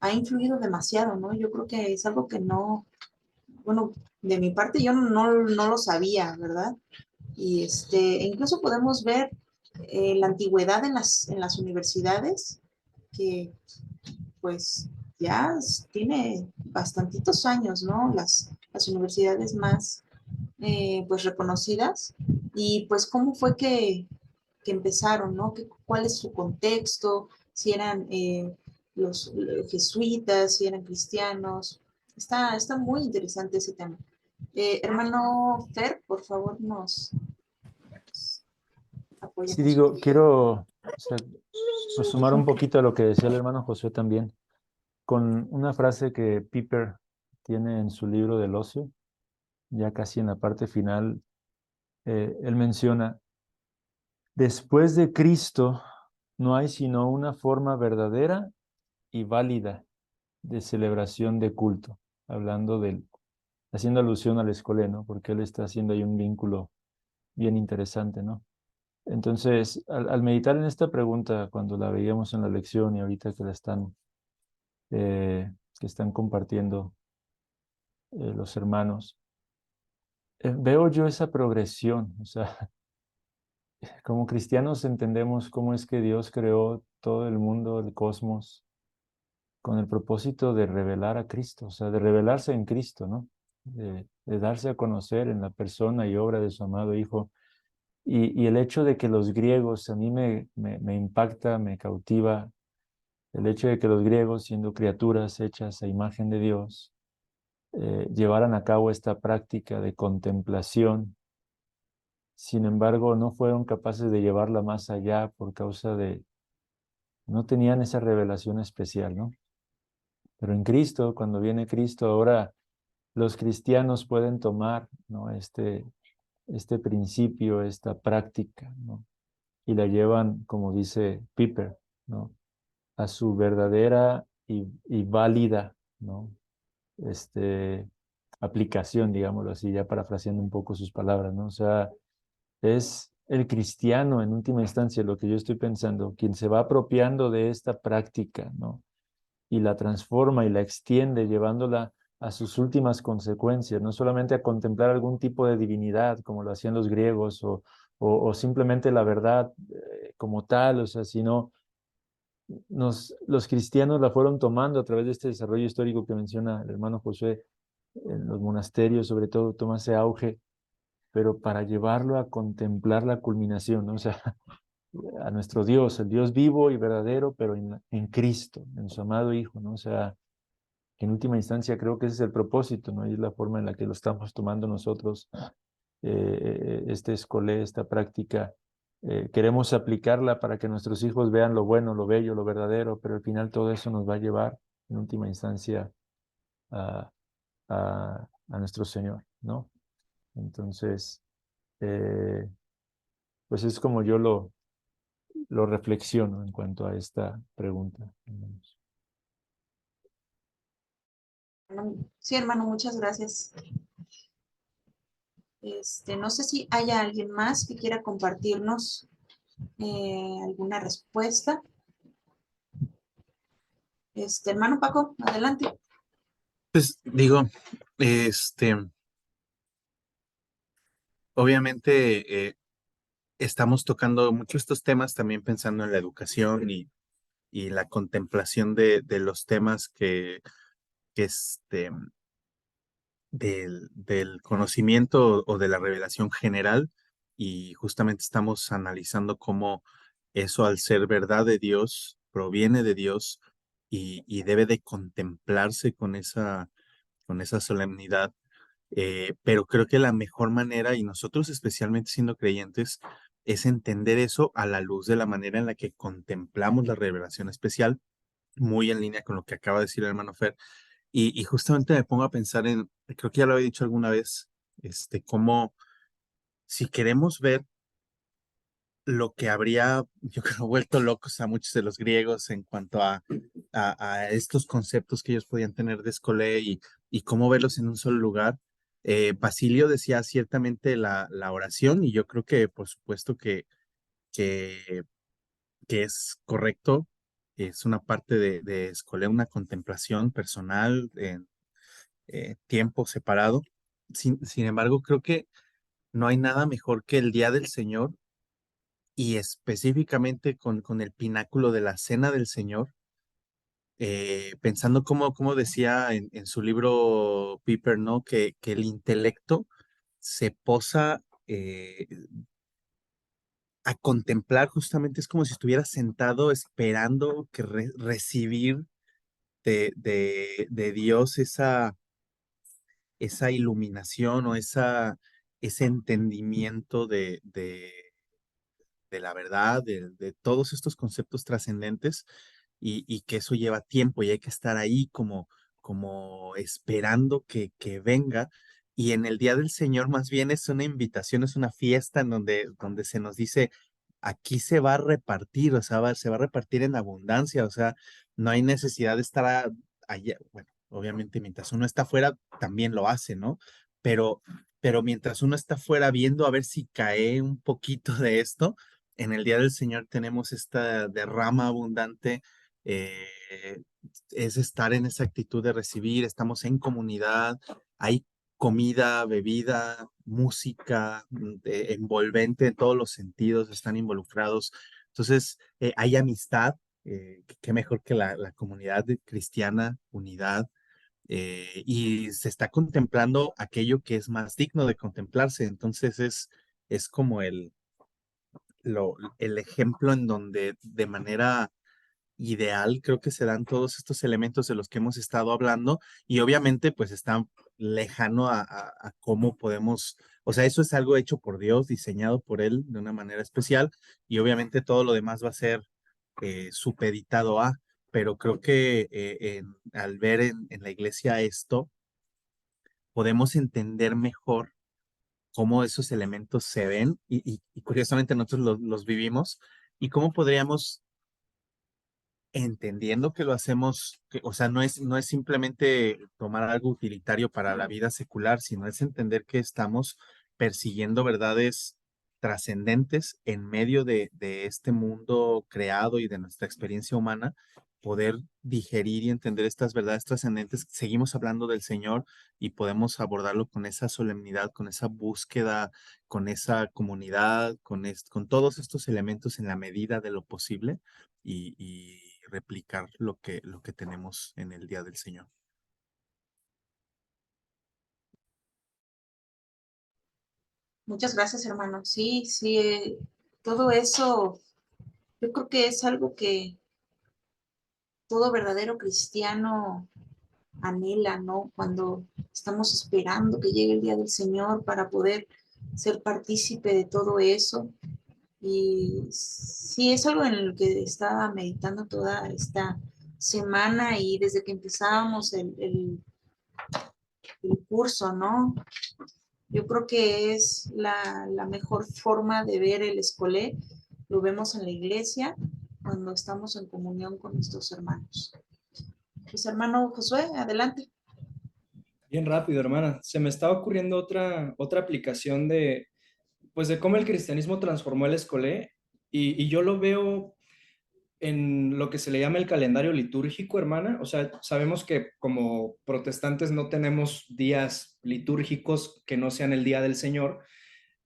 Speaker 1: ha influido demasiado, ¿no? Yo creo que es algo que no, bueno, de mi parte yo no lo sabía, ¿verdad? Y incluso podemos ver la antigüedad en las universidades, que pues ya tiene bastantitos años, ¿no? Las universidades más pues reconocidas. Y pues cómo fue que empezaron, ¿no? ¿Cuál es su contexto? Si eran los jesuitas, si eran cristianos. Está muy interesante ese tema. Hermano Fer, por favor, nos
Speaker 4: Sí,
Speaker 1: apoyamos un
Speaker 4: digo,
Speaker 1: poquito.
Speaker 4: quiero, o sea, pues sumar un poquito a lo que decía el hermano Josué también, con una frase que Piper tiene en su libro del ocio, ya casi en la parte final. Él menciona: después de Cristo no hay sino una forma verdadera y válida de celebración de culto, hablando haciendo alusión al escolé, ¿no? Porque él está haciendo ahí un vínculo bien interesante, ¿no? Entonces, al meditar en esta pregunta, cuando la veíamos en la lección y ahorita que están compartiendo los hermanos, veo yo esa progresión. O sea, como cristianos entendemos cómo es que Dios creó todo el mundo, el cosmos, con el propósito de revelar a Cristo, o sea, de revelarse en Cristo, ¿no? De darse a conocer en la persona y obra de su amado Hijo. Y el hecho de que los griegos, a mí me impacta, me cautiva, el hecho de que los griegos, siendo criaturas hechas a imagen de Dios, llevaran a cabo esta práctica de contemplación. Sin embargo, no fueron capaces de llevarla más allá por causa de, no tenían esa revelación especial, ¿no? Pero en Cristo, cuando viene Cristo, ahora los cristianos pueden tomar, ¿no? Este principio, esta práctica, ¿no? Y la llevan, como dice Piper, ¿no? A su verdadera y válida, ¿no? Aplicación, digámoslo así, ya parafraseando un poco sus palabras, ¿no? O sea, es el cristiano en última instancia, lo que yo estoy pensando, quien se va apropiando de esta práctica, ¿no? Y la transforma y la extiende, llevándola a sus últimas consecuencias, no solamente a contemplar algún tipo de divinidad, como lo hacían los griegos, o simplemente la verdad como tal, o sea, sino los cristianos la fueron tomando a través de este desarrollo histórico que menciona el hermano Josué. En los monasterios sobre todo toma ese auge, pero para llevarlo a contemplar la culminación, ¿no? O sea, a nuestro Dios, el Dios vivo y verdadero, pero en Cristo, en su amado Hijo, ¿no? O sea, en última instancia creo que ese es el propósito, ¿no? Y es la forma en la que lo estamos tomando nosotros, este escolé, esta práctica. Queremos aplicarla para que nuestros hijos vean lo bueno, lo bello, lo verdadero, pero al final todo eso nos va a llevar, en última instancia, a, a nuestro Señor, ¿no? Entonces, eh, pues es como yo lo reflexiono en cuanto a esta pregunta.
Speaker 1: Sí, hermano, muchas gracias. No sé si haya alguien más que quiera compartirnos alguna respuesta. Hermano Paco, adelante.
Speaker 5: Pues digo, obviamente estamos tocando mucho estos temas también pensando en la educación y la contemplación de los temas que del conocimiento o de la revelación general, y justamente estamos analizando cómo eso, al ser verdad de Dios, proviene de Dios y debe de contemplarse con esa solemnidad. Pero creo que la mejor manera, y nosotros especialmente siendo creyentes, es entender eso a la luz de la manera en la que contemplamos la revelación especial, muy en línea con lo que acaba de decir el hermano Fer. Y justamente me pongo a pensar en, creo que ya lo había dicho alguna vez, cómo si queremos ver lo que habría, yo creo, vuelto locos a muchos de los griegos en cuanto a estos conceptos que ellos podían tener de escolé y cómo verlos en un solo lugar. Basilio decía ciertamente la oración y yo creo que por supuesto que, que es correcto, es una parte de escolé, una contemplación personal en tiempo separado. Sin embargo, creo que no hay nada mejor que el día del Señor y específicamente con el pináculo de la Cena del Señor, pensando como decía en su libro Piper, ¿no? Que el intelecto se posa a contemplar, justamente es como si estuviera sentado esperando que recibir de Dios esa iluminación o ese entendimiento de la verdad, de todos estos conceptos trascendentes y que eso lleva tiempo y hay que estar ahí como esperando que venga. Y en el Día del Señor más bien es una invitación, es una fiesta en donde se nos dice, aquí se va a repartir, o sea, se va a repartir en abundancia, o sea, no hay necesidad de estar allá. Bueno, obviamente mientras uno está afuera también lo hace, ¿no? Pero, pero mientras uno está afuera viendo a ver si cae un poquito de esto, en el Día del Señor tenemos esta derrama abundante, es estar en esa actitud de recibir, estamos en comunidad, hay comida, bebida, música, envolvente en todos los sentidos, están involucrados. Entonces, hay amistad, qué mejor que la comunidad cristiana, unidad, y se está contemplando aquello que es más digno de contemplarse. Entonces, es como el ejemplo en donde de manera ideal creo que se dan todos estos elementos de los que hemos estado hablando y obviamente pues está lejano a cómo podemos, o sea, eso es algo hecho por Dios, diseñado por Él de una manera especial y obviamente todo lo demás va a ser supeditado a, pero creo que al ver en la iglesia esto, podemos entender mejor cómo esos elementos se ven y curiosamente nosotros los vivimos y cómo podríamos, entendiendo que lo hacemos, o sea, no es simplemente tomar algo utilitario para la vida secular, sino es entender que estamos persiguiendo verdades trascendentes en medio de este mundo creado y de nuestra experiencia humana, poder digerir y entender estas verdades trascendentes. Seguimos hablando del Señor y podemos abordarlo con esa solemnidad, con esa búsqueda, con esa comunidad, con todos estos elementos en la medida de lo posible y replicar lo que tenemos en el Día del Señor.
Speaker 1: Muchas gracias, hermano. Sí, sí, todo eso, yo creo que es algo que todo verdadero cristiano anhela, ¿no? Cuando estamos esperando que llegue el día del Señor para poder ser partícipe de todo eso. Y sí, es algo en lo que estaba meditando toda esta semana y desde que empezábamos el curso, ¿no? Yo creo que es la mejor forma de ver el escolé. Lo vemos en la iglesia cuando estamos en comunión con nuestros hermanos. Pues hermano Josué, adelante.
Speaker 3: Bien rápido, hermana. Se me estaba ocurriendo otra aplicación pues de cómo el cristianismo transformó el escolé y yo lo veo en lo que se le llama el calendario litúrgico, hermana. O sea, sabemos que como protestantes no tenemos días litúrgicos que no sean el día del Señor,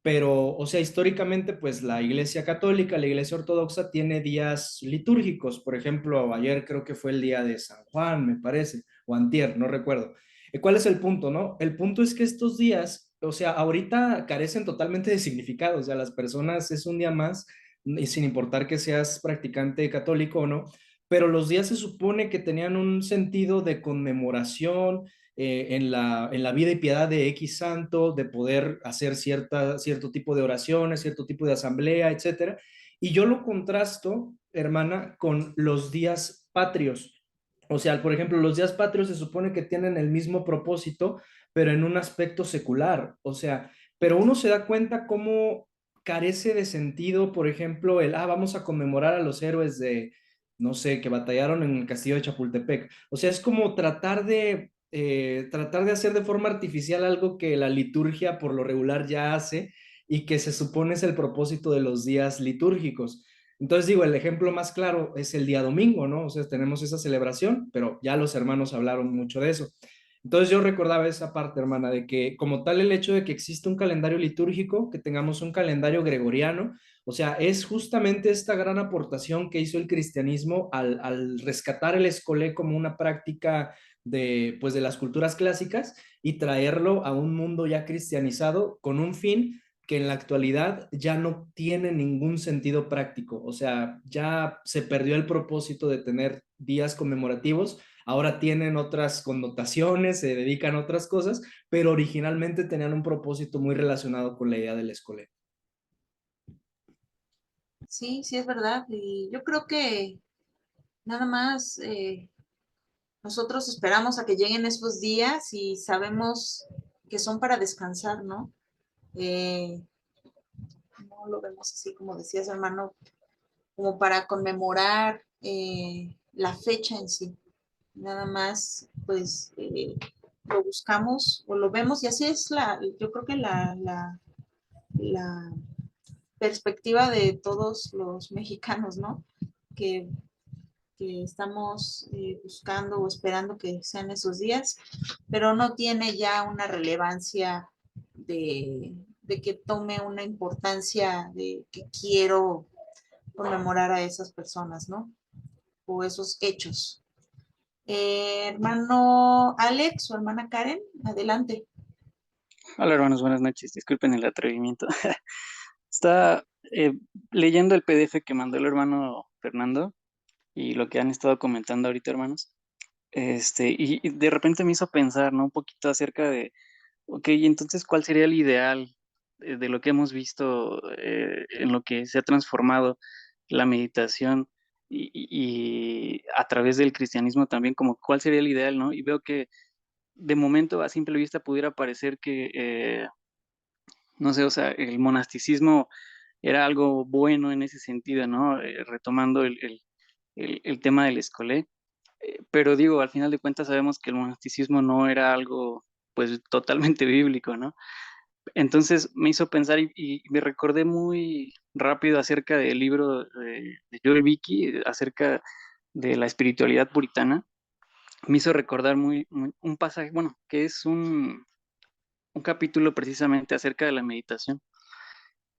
Speaker 3: pero, o sea, históricamente, pues la Iglesia Católica, la Iglesia Ortodoxa tiene días litúrgicos. Por ejemplo, ayer creo que fue el día de San Juan, me parece, o antier, no recuerdo. ¿Cuál es el punto, no? El punto es que estos días, o sea, ahorita carecen totalmente de significado. O sea, las personas es un día más, y sin importar que seas practicante católico o no, pero los días se supone que tenían un sentido de conmemoración, en la vida y piedad de X santo, de poder hacer cierto tipo de oraciones, cierto tipo de asamblea, etcétera. Y yo lo contrasto, hermana, con los días patrios. O sea, por ejemplo, los días patrios se supone que tienen el mismo propósito, pero en un aspecto secular. O sea, pero uno se da cuenta cómo carece de sentido, por ejemplo, vamos a conmemorar a los héroes de, no sé, que batallaron en el castillo de Chapultepec. O sea, es como tratar de hacer de forma artificial algo que la liturgia por lo regular ya hace y que se supone es el propósito de los días litúrgicos. Entonces digo, el ejemplo más claro es el día domingo, ¿no? O sea, tenemos esa celebración, pero ya los hermanos hablaron mucho de eso. Entonces yo recordaba esa parte, hermana, de que como tal el hecho de que existe un calendario litúrgico, que tengamos un calendario gregoriano, o sea, es justamente esta gran aportación que hizo el cristianismo al rescatar el escolé como una práctica de, pues, de las culturas clásicas y traerlo a un mundo ya cristianizado con un fin que en la actualidad ya no tiene ningún sentido práctico. O sea, ya se perdió el propósito de tener días conmemorativos, ahora tienen otras connotaciones, se dedican a otras cosas, pero originalmente tenían un propósito muy relacionado con la idea del escolé.
Speaker 1: Sí, sí es verdad. Y yo creo que nada más nosotros esperamos a que lleguen esos días y sabemos que son para descansar, ¿no? Eh, no lo vemos así como decías, hermano, como para conmemorar la fecha en sí. Nada más, pues, lo buscamos o lo vemos y así es yo creo que la perspectiva de todos los mexicanos, ¿no? Que, que estamos buscando o esperando que sean esos días, pero no tiene ya una relevancia de que tome una importancia de que quiero conmemorar a esas personas, ¿no? O esos hechos. Hermano Alex o hermana Karen, adelante.
Speaker 6: Hola hermanos, buenas noches. Disculpen el atrevimiento. Está leyendo el PDF que mandó el hermano Fernando y lo que han estado comentando ahorita, hermanos. Y de repente me hizo pensar, ¿no? Un poquito acerca de, ok, entonces, ¿cuál sería el ideal de lo que hemos visto en lo que se ha transformado la meditación y a través del cristianismo también, como cuál sería el ideal, ¿no? Y veo que de momento a simple vista pudiera parecer que no sé, o sea, el monasticismo era algo bueno en ese sentido, ¿no? Retomando el tema del escolé. Pero digo, al final de cuentas sabemos que el monasticismo no era algo, pues, totalmente bíblico, ¿no? Entonces me hizo pensar y me recordé muy rápido acerca del libro de Joel Vicky, acerca de la espiritualidad puritana. Me hizo recordar un pasaje, bueno, que es un capítulo precisamente acerca de la meditación.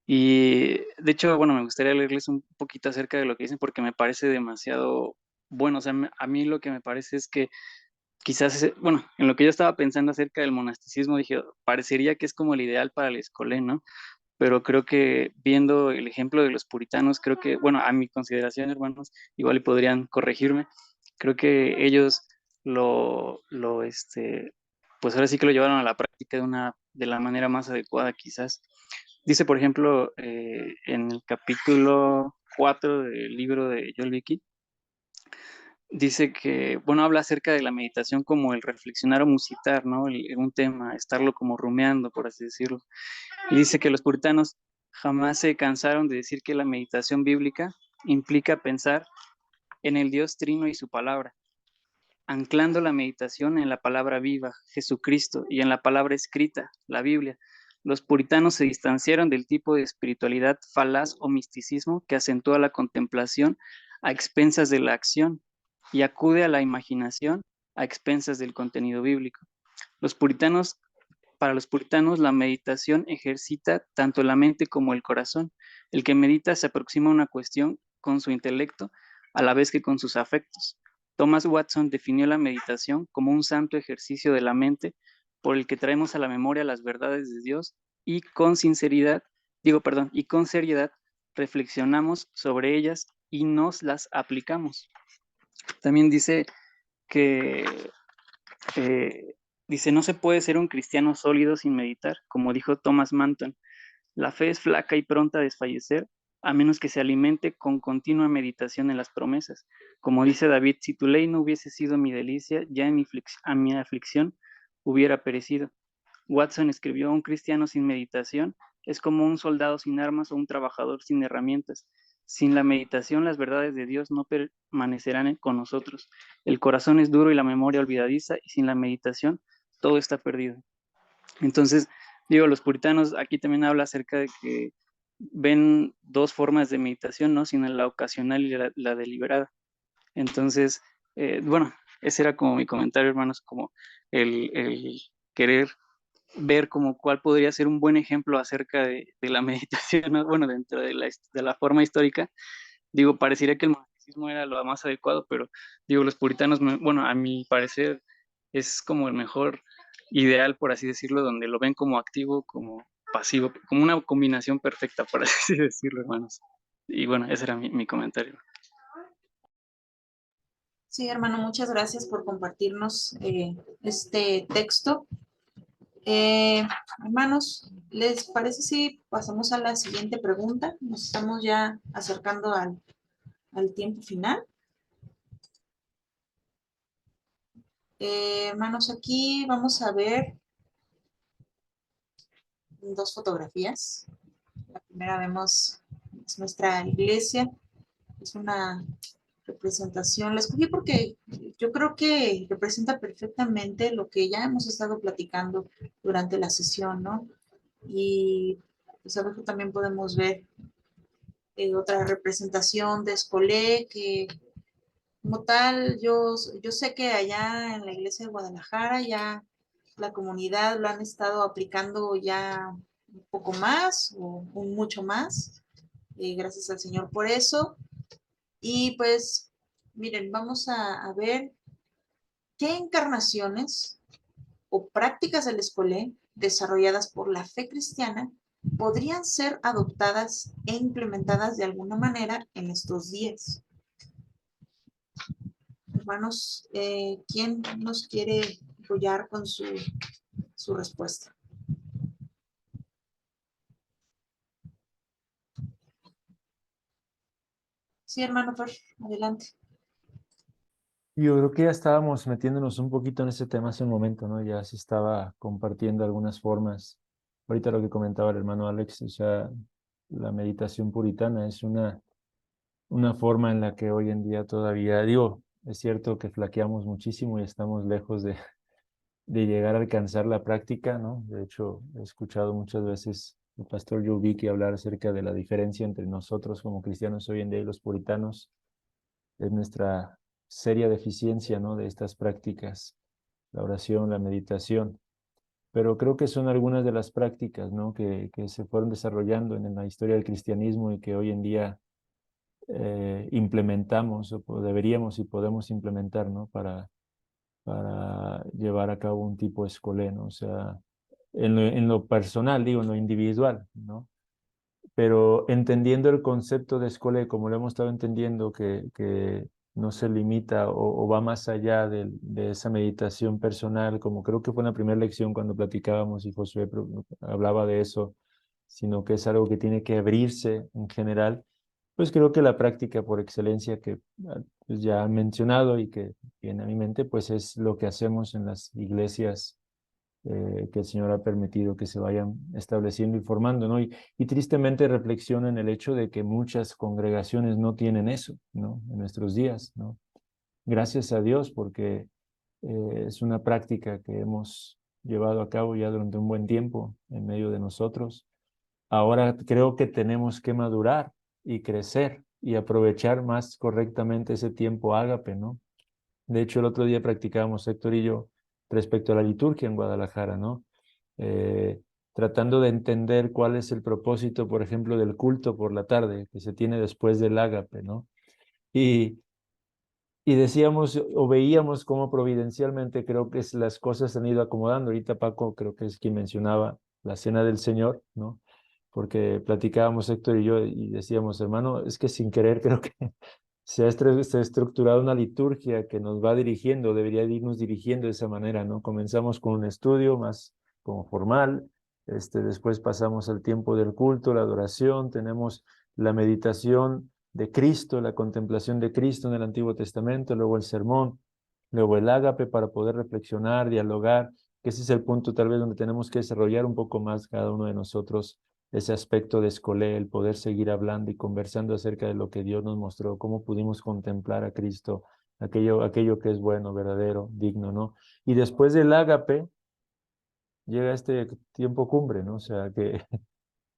Speaker 6: Y de hecho, bueno, me gustaría leerles un poquito acerca de lo que dicen porque me parece demasiado bueno. O sea, a mí lo que me parece es que quizás, bueno, en lo que yo estaba pensando acerca del monasticismo, dije, parecería que es como el ideal para el escolé, ¿no? Pero creo que viendo el ejemplo de los puritanos, creo que, bueno, a mi consideración, hermanos, igual y podrían corregirme, creo que ellos pues ahora sí que lo llevaron a la práctica de la manera más adecuada, quizás. Dice, por ejemplo, en el capítulo 4 del libro de Joel Vicky, dice que, bueno, habla acerca de la meditación como el reflexionar o musitar, ¿no? Un tema, estarlo como rumeando, por así decirlo. Y dice que los puritanos jamás se cansaron de decir que la meditación bíblica implica pensar en el Dios Trino y su palabra, anclando la meditación en la palabra viva, Jesucristo, y en la palabra escrita, la Biblia. Los puritanos se distanciaron del tipo de espiritualidad falaz o misticismo que acentúa la contemplación a expensas de la acción y acude a la imaginación a expensas del contenido bíblico. Los puritanos, para los puritanos, la meditación ejercita tanto la mente como el corazón. El que medita se aproxima a una cuestión con su intelecto a la vez que con sus afectos. Thomas Watson definió la meditación como un santo ejercicio de la mente por el que traemos a la memoria las verdades de Dios y con sinceridad, y con seriedad reflexionamos sobre ellas y nos las aplicamos. También dice que no se puede ser un cristiano sólido sin meditar, como dijo Thomas Manton. La fe es flaca y pronta a desfallecer, a menos que se alimente con continua meditación en las promesas. Como dice David, si tu ley no hubiese sido mi delicia, ya en mi aflicción hubiera perecido. Watson escribió, un cristiano sin meditación Es como un soldado sin armas o un trabajador sin herramientas. Sin la meditación, las verdades de Dios no permanecerán con nosotros. El corazón es duro y la memoria olvidadiza, y sin la meditación todo está perdido. Entonces, digo, los puritanos aquí también habla acerca de que ven dos formas de meditación, ¿no? Sino la ocasional y la deliberada. Entonces, bueno, ese era como mi comentario, hermanos, como el querer ver como cuál podría ser un buen ejemplo acerca de la meditación, ¿no? Bueno, dentro de la forma histórica. Digo, parecería que el monasticismo era lo más adecuado, pero digo, los puritanos, bueno, a mi parecer es como el mejor ideal, por así decirlo, donde lo ven como activo, como pasivo, como una combinación perfecta, por así decirlo, hermanos. Y bueno, ese era mi comentario.
Speaker 1: Sí, hermano, muchas gracias por compartirnos este texto. Hermanos, ¿les parece si pasamos a la siguiente pregunta? Nos estamos ya acercando al tiempo final. Hermanos, aquí vamos a ver dos fotografías. La primera vemos es nuestra iglesia. Es una representación. La escogí porque yo creo que representa perfectamente lo que ya hemos estado platicando durante la sesión, ¿no? Y pues abajo también podemos ver otra representación de Escolé, que como tal, yo sé que allá en la iglesia de Guadalajara ya la comunidad lo han estado aplicando ya un poco más o un mucho más. Gracias al Señor por eso. Y pues, miren, vamos a ver qué encarnaciones o prácticas del Escolé desarrolladas por la fe cristiana podrían ser adoptadas e implementadas de alguna manera en estos días. Hermanos, ¿quién nos quiere apoyar con su respuesta? Sí, hermano Fer, adelante.
Speaker 4: Yo creo que ya estábamos metiéndonos un poquito en ese tema hace un momento, ¿no? Ya se estaba compartiendo algunas formas. Ahorita lo que comentaba el hermano Alex, o sea, la meditación puritana es una forma en la que hoy en día todavía, digo, es cierto que flaqueamos muchísimo y estamos lejos de llegar a alcanzar la práctica, ¿no? De hecho, he escuchado muchas veces el pastor Joe Vicky hablar acerca de la diferencia entre nosotros como cristianos hoy en día y los puritanos. Es nuestra seria deficiencia, ¿no? De estas prácticas, la oración, la meditación. Pero creo que son algunas de las prácticas, ¿no? Que se fueron desarrollando en la historia del cristianismo y que hoy en día implementamos o deberíamos y podemos implementar, ¿no? Para llevar a cabo un tipo de escolé, ¿no? O sea, en lo personal, digo, en lo individual, ¿no? Pero entendiendo el concepto de escolé, como lo hemos estado entendiendo, que no se limita o va más allá de esa meditación personal, como creo que fue en la primera lección cuando platicábamos y Josué hablaba de eso, sino que es algo que tiene que abrirse en general, pues creo que la práctica por excelencia que pues ya han mencionado y que viene a mi mente, pues es lo que hacemos en las iglesias que el Señor ha permitido que se vayan estableciendo y formando, ¿no? Y tristemente reflexiono en el hecho de que muchas congregaciones no tienen eso, ¿no? En nuestros días, ¿no? Gracias a Dios porque es una práctica que hemos llevado a cabo ya durante un buen tiempo en medio de nosotros. Ahora creo que tenemos que madurar y crecer y aprovechar más correctamente ese tiempo ágape, ¿no? De hecho, el otro día practicábamos, Héctor y yo, respecto a la liturgia en Guadalajara, ¿no? Eh, Tratando de entender cuál es el propósito, por ejemplo, del culto por la tarde que se tiene después del ágape, ¿no? Y, y decíamos o veíamos cómo providencialmente creo que las cosas se han ido acomodando. Ahorita Paco creo que es quien mencionaba la cena del Señor, ¿no? Porque platicábamos Héctor y yo y decíamos, hermano, es que sin querer creo que se ha estructurado una liturgia que nos va dirigiendo, debería irnos dirigiendo de esa manera, ¿no? Comenzamos con un estudio más como formal, después pasamos al tiempo del culto, la adoración, tenemos la meditación de Cristo, la contemplación de Cristo en el Antiguo Testamento, luego el sermón, luego el ágape para poder reflexionar, dialogar, que ese es el punto tal vez donde tenemos que desarrollar un poco más cada uno de nosotros ese aspecto de escolé, el poder seguir hablando y conversando acerca de lo que Dios nos mostró, cómo pudimos contemplar a Cristo, aquello que es bueno, verdadero, digno, ¿no? Y después del ágape llega este tiempo cumbre, ¿no? O sea, que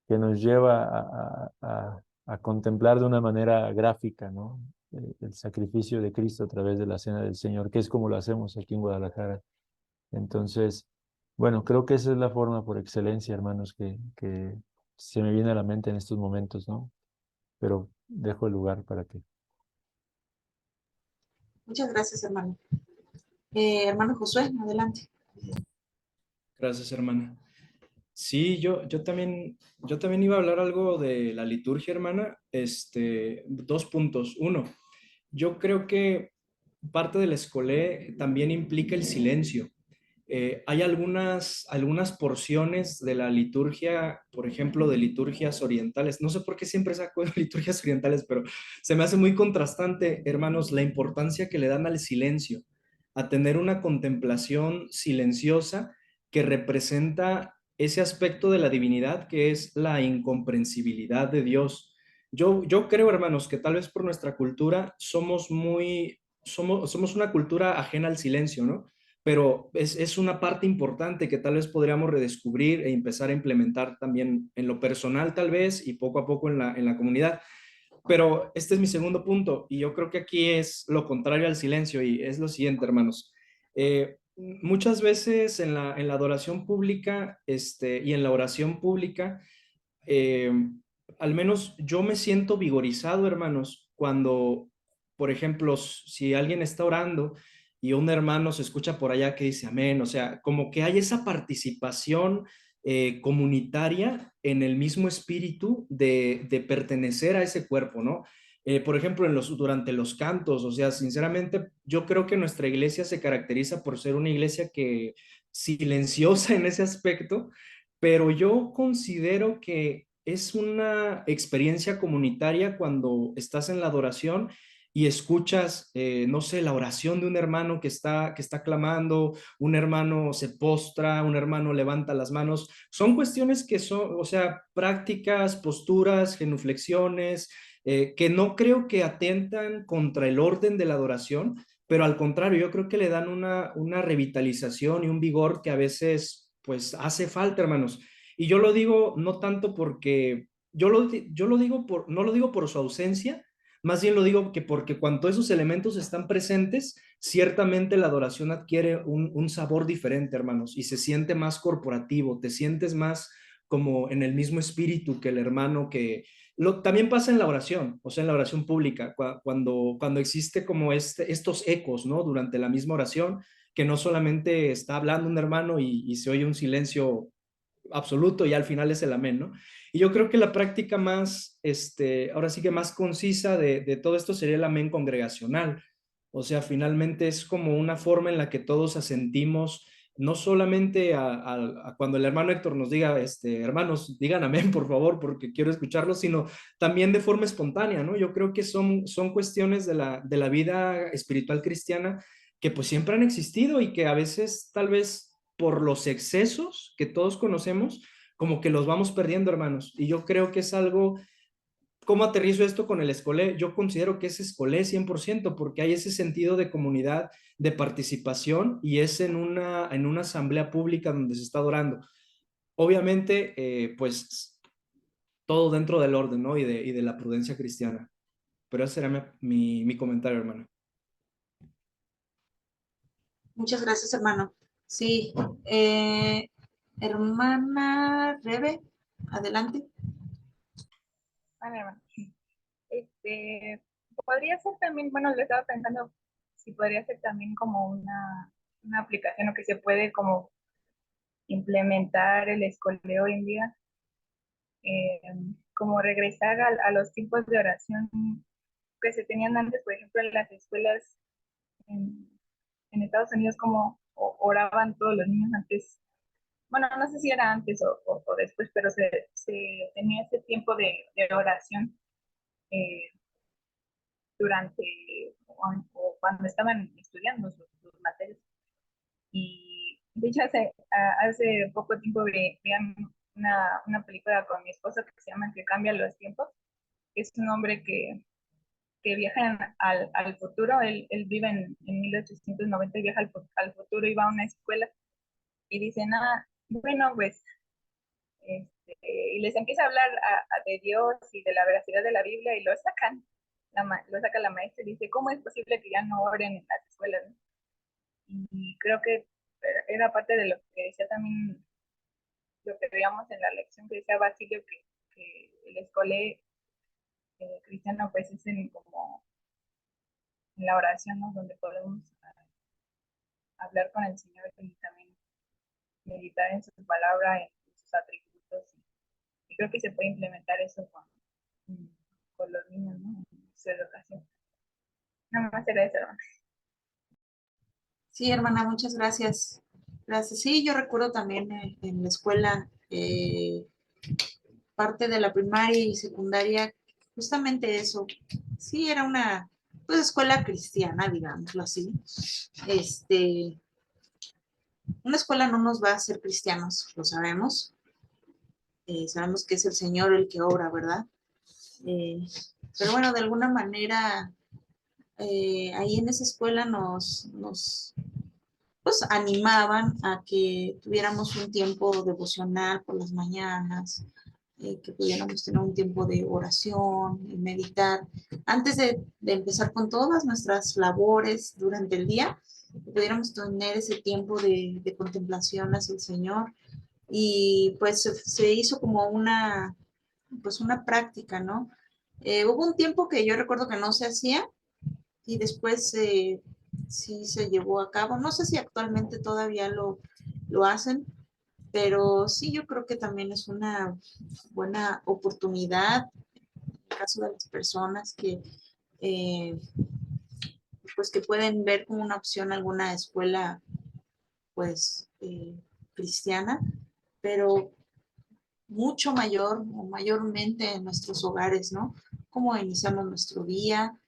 Speaker 4: nos lleva a contemplar de una manera gráfica, ¿no? El sacrificio de Cristo a través de la Cena del Señor, que es como lo hacemos aquí en Guadalajara. Entonces, bueno, creo que esa es la forma por excelencia, hermanos, que se me viene a la mente en estos momentos, ¿no? Pero dejo el lugar para que...
Speaker 1: Muchas gracias, hermano. Hermano Josué, adelante.
Speaker 3: Gracias, hermana. Sí, yo también iba a hablar algo de la liturgia, hermana. Dos puntos. Uno, yo creo que parte del escolé también implica el silencio. Hay algunas porciones de la liturgia, por ejemplo, de liturgias orientales. No sé por qué siempre saco de liturgias orientales, pero se me hace muy contrastante, hermanos, la importancia que le dan al silencio, a tener una contemplación silenciosa que representa ese aspecto de la divinidad que es la incomprensibilidad de Dios. Yo creo, hermanos, que tal vez por nuestra cultura somos una cultura ajena al silencio, ¿no? Pero es una parte importante que tal vez podríamos redescubrir e empezar a implementar también en lo personal tal vez y poco a poco en la comunidad. Pero este es mi segundo punto y yo creo que aquí es lo contrario al silencio y es lo siguiente, hermanos. Muchas veces en la adoración pública y en la oración pública, eh, al menos yo me siento vigorizado, hermanos, cuando, por ejemplo, si alguien está orando y un hermano se escucha por allá que dice amén, o sea, como que hay esa participación comunitaria en el mismo espíritu de pertenecer a ese cuerpo, ¿no? Por ejemplo, durante los cantos, o sea, sinceramente, yo creo que nuestra iglesia se caracteriza por ser una iglesia que silenciosa en ese aspecto, pero yo considero que es una experiencia comunitaria cuando estás en la adoración y escuchas, no sé, la oración de un hermano que está clamando, un hermano se postra, un hermano levanta las manos. Son cuestiones que son, o sea, prácticas, posturas, genuflexiones, que no creo que atentan contra el orden de la adoración, pero al contrario, yo creo que le dan una revitalización y un vigor que a veces, pues, hace falta, hermanos. Y yo lo digo no tanto porque, yo lo digo no lo digo por su ausencia, más bien lo digo que porque cuando esos elementos están presentes, ciertamente la adoración adquiere un sabor diferente, hermanos, y se siente más corporativo, te sientes más como en el mismo espíritu que el hermano también pasa en la oración, o sea, en la oración pública, cuando existe como estos ecos, ¿no? Durante la misma oración, que no solamente está hablando un hermano y se oye un silencio absoluto y al final es el amén, ¿no? Y yo creo que la práctica más, ahora sí que más concisa de todo esto sería el amén congregacional. O sea, finalmente es como una forma en la que todos asentimos, no solamente a cuando el hermano Héctor nos diga, hermanos, digan amén, por favor, porque quiero escucharlo, sino también de forma espontánea, ¿no? Yo creo que son cuestiones de la vida espiritual cristiana que pues siempre han existido y que a veces tal vez por los excesos que todos conocemos, como que los vamos perdiendo, hermanos. Y yo creo que es algo, ¿cómo aterrizo esto con el escolé? Yo considero que es escolé 100% porque hay ese sentido de comunidad, de participación y es en una asamblea pública donde se está adorando. Obviamente, pues todo dentro del orden, ¿no? Y de la prudencia cristiana. Pero ese será mi comentario, hermano.
Speaker 1: Muchas gracias, hermano. Sí, hermana Rebe, adelante.
Speaker 7: Vale, hermano. Podría ser también, bueno, le estaba pensando si podría ser también como una aplicación o que se puede como implementar el escoleo hoy en día, eh, como regresar a los tiempos de oración que se tenían antes, por ejemplo, en las escuelas en, en Estados Unidos, como oraban todos los niños antes. Bueno, no sé si era antes o después, pero se tenía ese tiempo de oración eh, durante o cuando estaban estudiando sus materias. Y de hecho hace poco tiempo veía una película con mi esposo que se llama El que cambia los tiempos. Es un hombre que viaja al futuro. Él vive en 1890 y viaja al futuro y va a una escuela y dicen, bueno, pues, y les empieza a hablar de Dios y de la veracidad de la Biblia y lo saca la maestra y dice, ¿cómo es posible que ya no oren en las escuelas, no? Y creo que era parte de lo que decía también, lo que veíamos en la lección que decía Basilio, que el escolé cristiano pues es como en la oración, ¿no? Donde podemos hablar con el Señor y también meditar en su palabra, en sus atributos. Y creo que se puede implementar eso con los niños, ¿no? En su educación. Nada más era eso, hermano.
Speaker 1: Sí, hermana, muchas gracias. Gracias. Sí, yo recuerdo también en la escuela, parte de la primaria y secundaria, justamente eso. Sí, era una pues, escuela cristiana, digámoslo así. Una escuela no nos va a hacer cristianos, lo sabemos. Sabemos que es el Señor el que obra, ¿verdad? Pero bueno, de alguna manera, ahí en esa escuela nos pues, animaban a que tuviéramos un tiempo devocional por las mañanas, que pudiéramos tener un tiempo de oración, y meditar, antes de empezar con todas nuestras labores durante el día, que pudiéramos tener ese tiempo de contemplación hacia el Señor. Y pues se hizo como pues una práctica, ¿no? Hubo un tiempo que yo recuerdo que no se hacía y después sí se llevó a cabo. No sé si actualmente todavía lo hacen, pero sí yo creo que también es una buena oportunidad en el caso de las personas que eh, pues que pueden ver como una opción alguna escuela pues cristiana, pero mucho mayor o mayormente en nuestros hogares, ¿no? Cómo iniciamos nuestro día,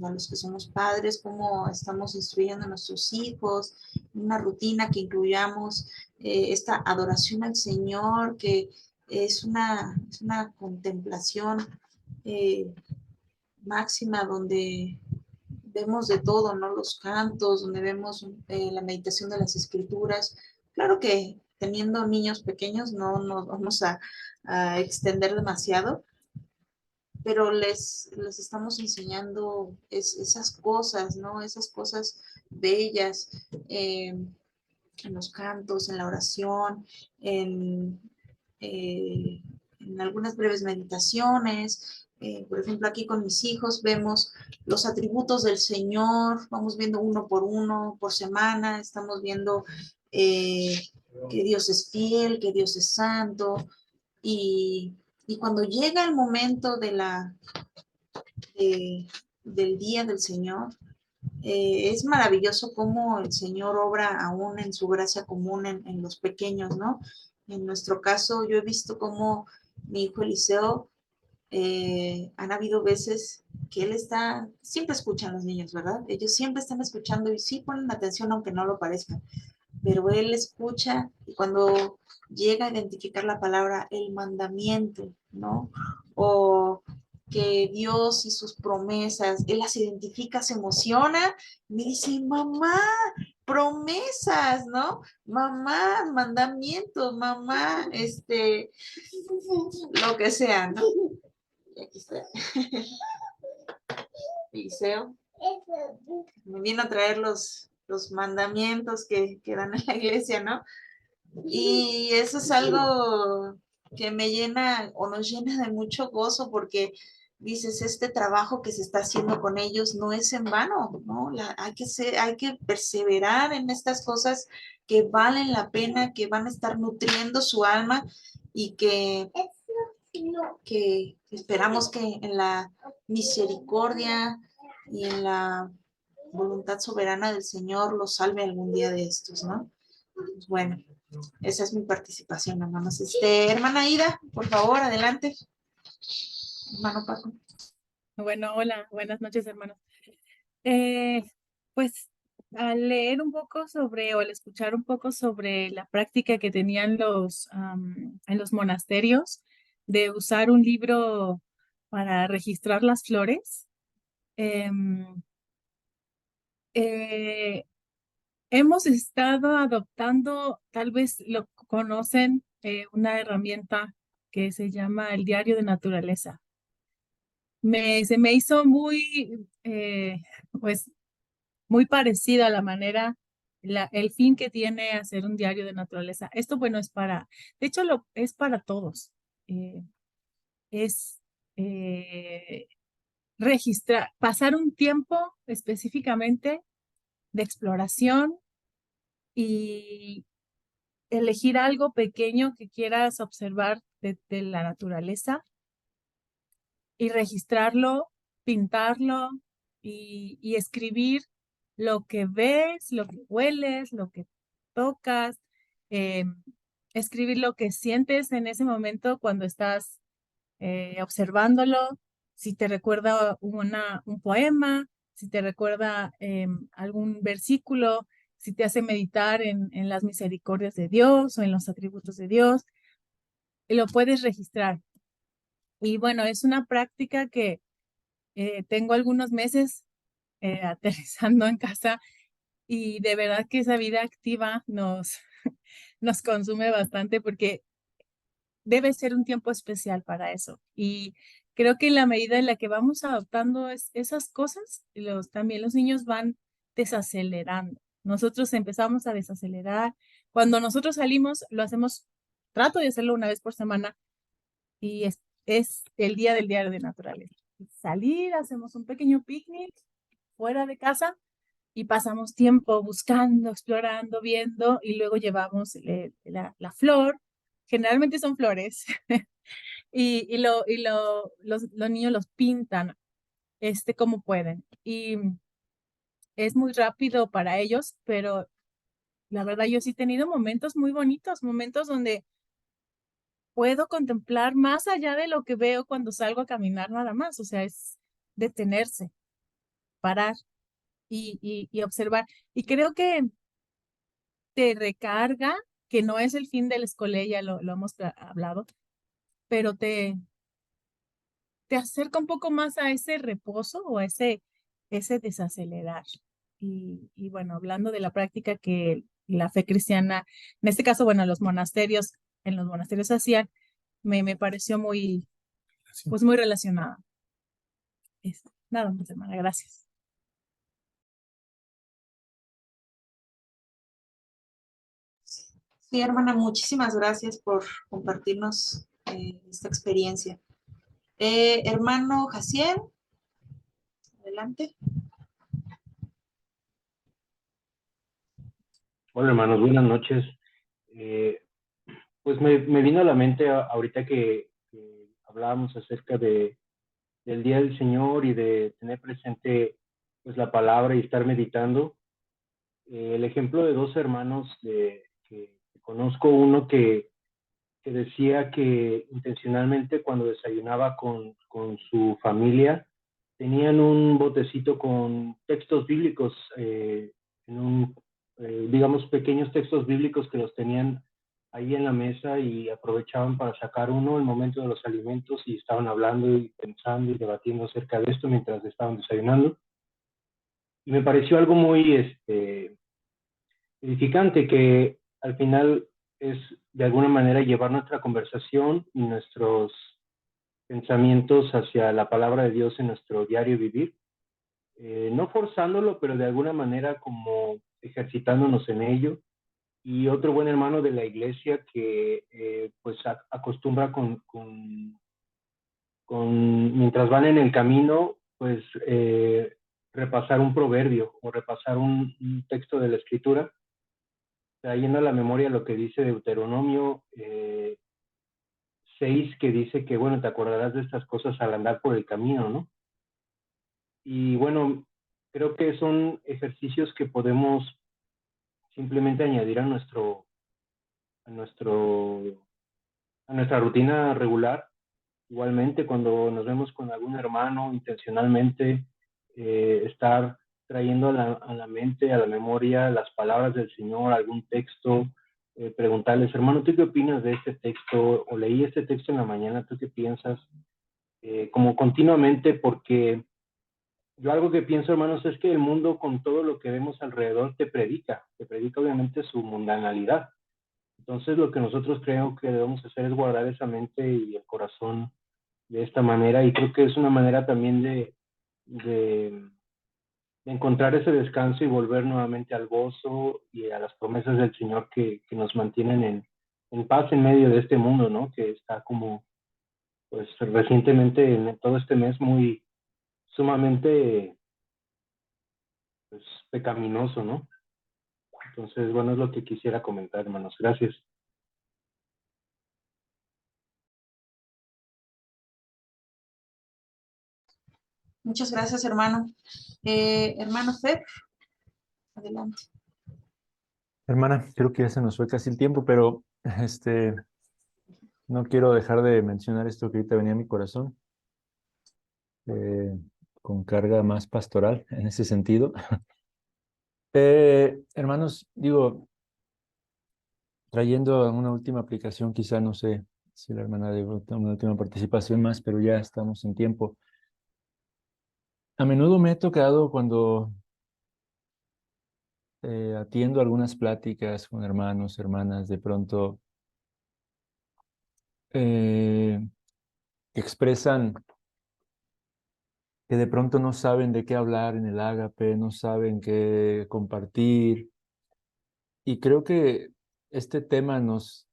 Speaker 1: a los que somos padres, cómo estamos instruyendo a nuestros hijos, una rutina que incluyamos esta adoración al Señor, que es una contemplación eh, máxima donde vemos de todo, ¿no? Los cantos, donde vemos la meditación de las escrituras. Claro que teniendo niños pequeños no nos vamos a extender demasiado, pero les estamos enseñando esas cosas, ¿no? Esas cosas bellas en los cantos, en la oración, en, en algunas breves meditaciones. Por ejemplo, aquí con mis hijos vemos los atributos del Señor, vamos viendo uno por semana, estamos viendo que Dios es fiel, que Dios es santo, y, y cuando llega el momento del día del Señor, es maravilloso cómo el Señor obra aún en su gracia común en los pequeños, ¿no? En nuestro caso, yo he visto cómo mi hijo Eliseo, han habido veces que él siempre escuchan a los niños, ¿verdad? Ellos siempre están escuchando y sí ponen atención aunque no lo parezca, pero él escucha y cuando llega a identificar la palabra el mandamiento, ¿no? O que Dios y sus promesas, él las identifica, se emociona, me dice, mamá, promesas, ¿no? Mamá, mandamientos, mamá, lo que sea, ¿no? Y aquí está. Eliseo me vino a traer los mandamientos que dan en la iglesia, ¿no? Y eso es algo que me llena o nos llena de mucho gozo porque dices, este trabajo que se está haciendo con ellos no es en vano, ¿no? Hay que perseverar en estas cosas que valen la pena, que van a estar nutriendo su alma y que esperamos que en la misericordia y en la voluntad soberana del Señor los salve algún día de estos, ¿no? Pues bueno, esa es mi participación, hermanos. Hermana Ida, por favor, adelante. Hermano Paco.
Speaker 8: Bueno, hola, buenas noches, hermanos. Eh, pues al leer un poco sobre o al escuchar un poco sobre la práctica que tenían en los monasterios de usar un libro para registrar las flores, em, eh, hemos estado adoptando, tal vez lo conocen, una herramienta que se llama el diario de naturaleza. Se me hizo muy, pues, muy parecida a la manera, el fin que tiene hacer un diario de naturaleza. Esto, bueno, de hecho, es para todos. Es eh, registrar, pasar un tiempo específicamente de exploración y elegir algo pequeño que quieras observar de la naturaleza y registrarlo, pintarlo y escribir lo que ves, lo que hueles, lo que tocas, eh, escribir lo que sientes en ese momento cuando estás observándolo, si te recuerda un poema, si te recuerda algún versículo, si te hace meditar en las misericordias de Dios o en los atributos de Dios, y lo puedes registrar. Y bueno, es una práctica que tengo algunos meses aterrizando en casa y de verdad que esa vida activa nos consume bastante porque debe ser un tiempo especial para eso. Y creo que en la medida en la que vamos adoptando esas cosas, también los niños van desacelerando. Nosotros empezamos a desacelerar. Cuando nosotros salimos, trato de hacerlo una vez por semana y es el día del diario de naturaleza. Salir, hacemos un pequeño picnic fuera de casa y pasamos tiempo buscando, explorando, viendo y luego llevamos la flor. Generalmente son flores los niños los pintan como pueden. Y es muy rápido para ellos, pero la verdad yo sí he tenido momentos muy bonitos, momentos donde puedo contemplar más allá de lo que veo cuando salgo a caminar nada más. O sea, es detenerse, parar y observar. Y creo que te recarga, que no es el fin de la escuela, ya lo hemos hablado, pero te acerca un poco más a ese reposo o a ese desacelerar. Y bueno, hablando de la práctica que la fe cristiana, en este caso, bueno, en los monasterios hacían, me pareció pues muy relacionada. Nada más, hermana, gracias.
Speaker 1: Sí, hermana, muchísimas gracias por compartirnos esta experiencia. Hermano Jaciel, adelante.
Speaker 2: Hola hermanos, buenas noches. Pues me vino a la mente ahorita que hablábamos acerca del Día del Señor y de tener presente pues la palabra y estar meditando. El ejemplo de dos hermanos que conozco, uno que decía que intencionalmente cuando desayunaba con su familia tenían un botecito con textos bíblicos, digamos, pequeños textos bíblicos que los tenían ahí en la mesa y aprovechaban para sacar uno en el momento de los alimentos y estaban hablando y pensando y debatiendo acerca de esto mientras estaban desayunando. Y me pareció algo muy edificante, que al final es de alguna manera llevar nuestra conversación y nuestros pensamientos hacia la palabra de Dios en nuestro diario vivir, no forzándolo, pero de alguna manera como ejercitándonos en ello. Y otro buen hermano de la iglesia que pues acostumbra mientras van en el camino, pues repasar un proverbio o repasar un texto de la escritura, trayendo a la memoria lo que dice Deuteronomio 6, que dice que, bueno, te acordarás de estas cosas al andar por el camino, ¿no? Y bueno, creo que son ejercicios que podemos simplemente añadir a nuestra rutina regular. Igualmente, cuando nos vemos con algún hermano, intencionalmente estar trayendo a la mente, a la memoria, las palabras del Señor, algún texto, preguntarles, hermano, ¿tú qué opinas de este texto? O leí este texto en la mañana, ¿tú qué piensas? Como continuamente, porque yo algo que pienso, hermanos, es que el mundo con todo lo que vemos alrededor te predica obviamente su mundanalidad. Entonces lo que nosotros creo que debemos hacer es guardar esa mente y el corazón de esta manera, y creo que es una manera también de encontrar ese descanso y volver nuevamente al gozo y a las promesas del Señor que nos mantienen en paz en medio de este mundo, ¿no? Que está como, pues recientemente en todo este mes muy sumamente pues, pecaminoso, ¿no? Entonces, bueno, es lo que quisiera comentar, hermanos. Gracias.
Speaker 1: Muchas gracias, hermano. Hermano Fer, adelante.
Speaker 4: Hermana, creo que ya se nos fue casi el tiempo, pero no quiero dejar de mencionar esto que ahorita venía a mi corazón, con carga más pastoral en ese sentido. Hermanos, digo, trayendo una última aplicación, quizá no sé si la hermana de una última participación más, pero ya estamos en tiempo. A menudo me he tocado cuando atiendo algunas pláticas con hermanos, hermanas, de pronto expresan que de pronto no saben de qué hablar en el ágape, no saben qué compartir. Y creo que este tema nos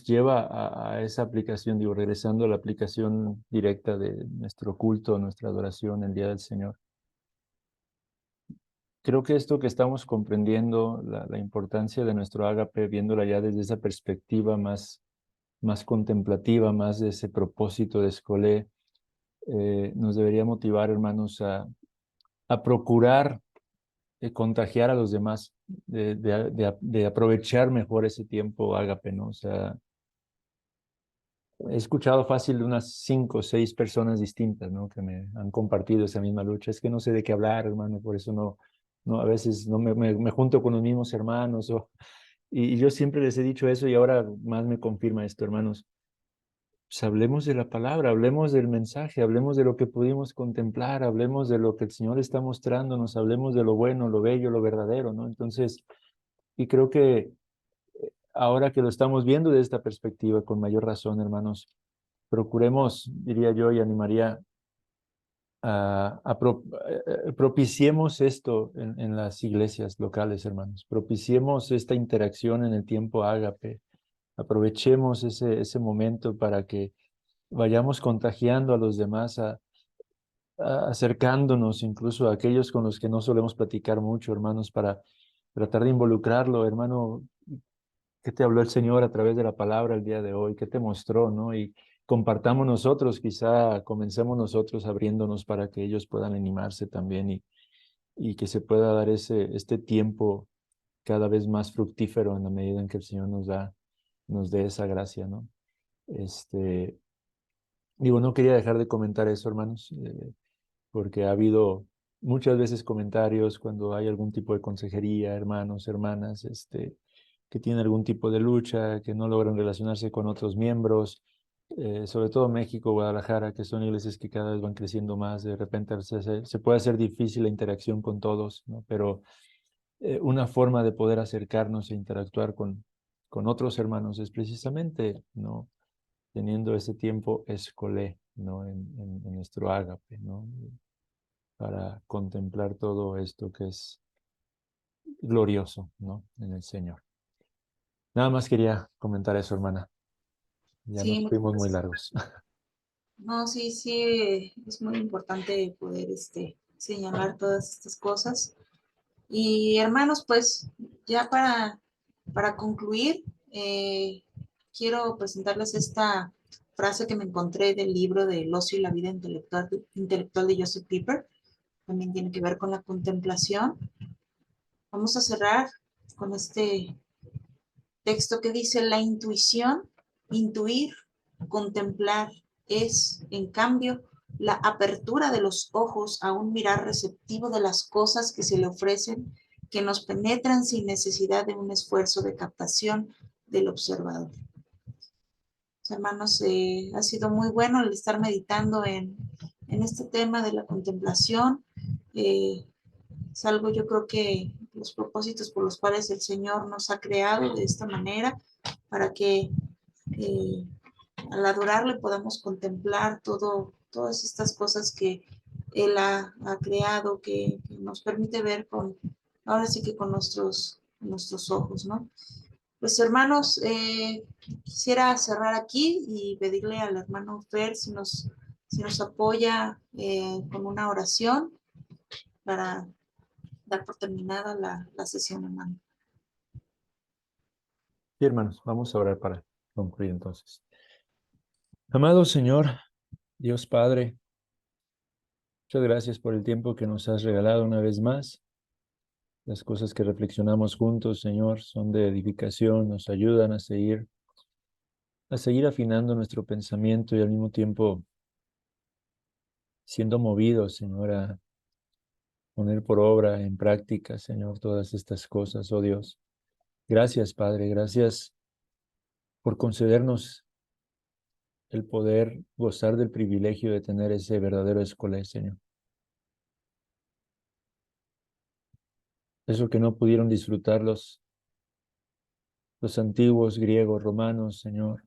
Speaker 4: lleva a esa aplicación, digo, regresando a la aplicación directa de nuestro culto, nuestra adoración, el Día del Señor. Creo que esto que estamos comprendiendo, la importancia de nuestro ágape, viéndola ya desde esa perspectiva más contemplativa, más de ese propósito de escolé, nos debería motivar, hermanos, a procurar contagiar a los demás, de aprovechar mejor ese tiempo ágape, ¿no? O sea, he escuchado fácil de unas 5 o 6 personas distintas, ¿no? Que me han compartido esa misma lucha. Es que no sé de qué hablar, hermano, por eso a veces no me junto con los mismos hermanos. Y yo siempre les he dicho eso y ahora más me confirma esto, hermanos. Pues hablemos de la palabra, hablemos del mensaje, hablemos de lo que pudimos contemplar, hablemos de lo que el Señor está mostrándonos, hablemos de lo bueno, lo bello, lo verdadero, ¿no? Entonces, y creo que ahora que lo estamos viendo desde esta perspectiva, con mayor razón, hermanos, procuremos, diría yo, y animaría, propiciemos esto en las iglesias locales, hermanos. Propiciemos esta interacción en el tiempo ágape. Aprovechemos ese momento para que vayamos contagiando a los demás, acercándonos incluso a aquellos con los que no solemos platicar mucho, hermanos, para tratar de involucrarlo, hermano. ¿Qué te habló el Señor a través de la palabra el día de hoy? ¿Qué te mostró, no? Y compartamos nosotros, quizá comencemos nosotros abriéndonos para que ellos puedan animarse también y que se pueda dar este tiempo cada vez más fructífero en la medida en que el Señor nos dé esa gracia, ¿no? Digo, no quería dejar de comentar eso, hermanos, porque ha habido muchas veces comentarios cuando hay algún tipo de consejería, hermanos, hermanas, que tienen algún tipo de lucha, que no logran relacionarse con otros miembros, sobre todo México, Guadalajara, que son iglesias que cada vez van creciendo más, de repente se puede hacer difícil la interacción con todos, ¿no? Pero una forma de poder acercarnos e interactuar con otros hermanos es precisamente, ¿no? Teniendo ese tiempo escolé, ¿no? En nuestro ágape, ¿no? Para contemplar todo esto que es glorioso, ¿no? En el Señor. Nada más quería comentar eso, hermana. Ya
Speaker 1: Sí,
Speaker 4: nos
Speaker 1: muchas
Speaker 4: fuimos muy
Speaker 1: gracias.
Speaker 4: largos.
Speaker 1: No, sí, sí, es muy importante poder señalar todas estas cosas. Y hermanos, pues ya para concluir, quiero presentarles esta frase que me encontré del libro de El ocio y la vida intelectual de Joseph Pieper. También tiene que ver con la contemplación. Vamos a cerrar con este texto que dice: la intuición, intuir, contemplar es, en cambio, la apertura de los ojos a un mirar receptivo de las cosas que se le ofrecen, que nos penetran sin necesidad de un esfuerzo de captación del observador. Hermanos, ha sido muy bueno el estar meditando en este tema de la contemplación. Es algo, yo creo que los propósitos por los cuales el Señor nos ha creado de esta manera, para que al adorarle podamos contemplar todas estas cosas que Él ha creado, que nos permite ver ahora sí que con nuestros ojos, ¿no? Pues hermanos, quisiera cerrar aquí y pedirle al hermano Fer si nos apoya con una oración para dar por terminada la sesión, hermano.
Speaker 4: Sí, hermanos, vamos a orar para concluir entonces. Amado Señor, Dios Padre, muchas gracias por el tiempo que nos has regalado una vez más. Las cosas que reflexionamos juntos, Señor, son de edificación, nos ayudan a seguir afinando nuestro pensamiento y al mismo tiempo siendo movidos, Señor, a poner por obra, en práctica, Señor, todas estas cosas, oh Dios. Gracias, Padre, gracias por concedernos el poder gozar del privilegio de tener ese verdadero escolé, Señor. Eso que no pudieron disfrutar los antiguos griegos, romanos, Señor,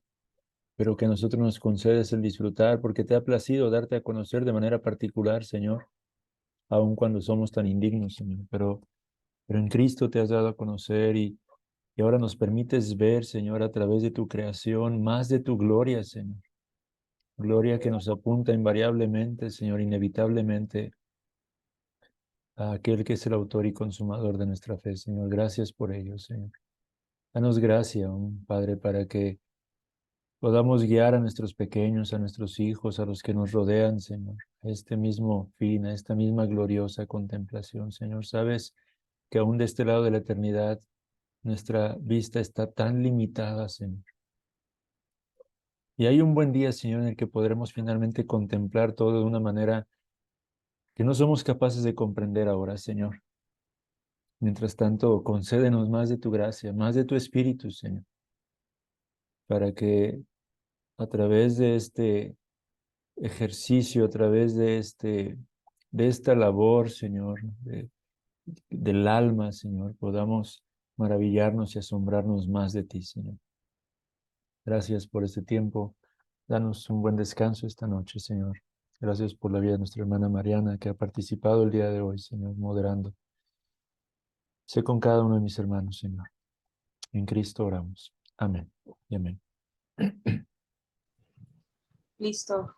Speaker 4: pero que a nosotros nos concedes el disfrutar porque te ha placido darte a conocer de manera particular, Señor, aun cuando somos tan indignos, Señor, pero en Cristo te has dado a conocer y ahora nos permites ver, Señor, a través de tu creación, más de tu gloria, Señor. Gloria que nos apunta invariablemente, Señor, inevitablemente a aquel que es el autor y consumador de nuestra fe, Señor. Gracias por ello, Señor. Danos gracia, Padre, para que podamos guiar a nuestros pequeños, a nuestros hijos, a los que nos rodean, Señor, a este mismo fin, a esta misma gloriosa contemplación, Señor. Sabes que aún de este lado de la eternidad, nuestra vista está tan limitada, Señor. Y hay un buen día, Señor, en el que podremos finalmente contemplar todo de una manera que no somos capaces de comprender ahora, Señor. Mientras tanto, concédenos más de tu gracia, más de tu Espíritu, Señor, para que a través de este ejercicio, a través de esta labor, Señor, del alma, Señor, podamos maravillarnos y asombrarnos más de ti, Señor. Gracias por este tiempo. Danos un buen descanso esta noche, Señor. Gracias por la vida de nuestra hermana Mariana, que ha participado el día de hoy, Señor, moderando. Sé con cada uno de mis hermanos, Señor. En Cristo oramos. Amén y amén.
Speaker 1: Listo.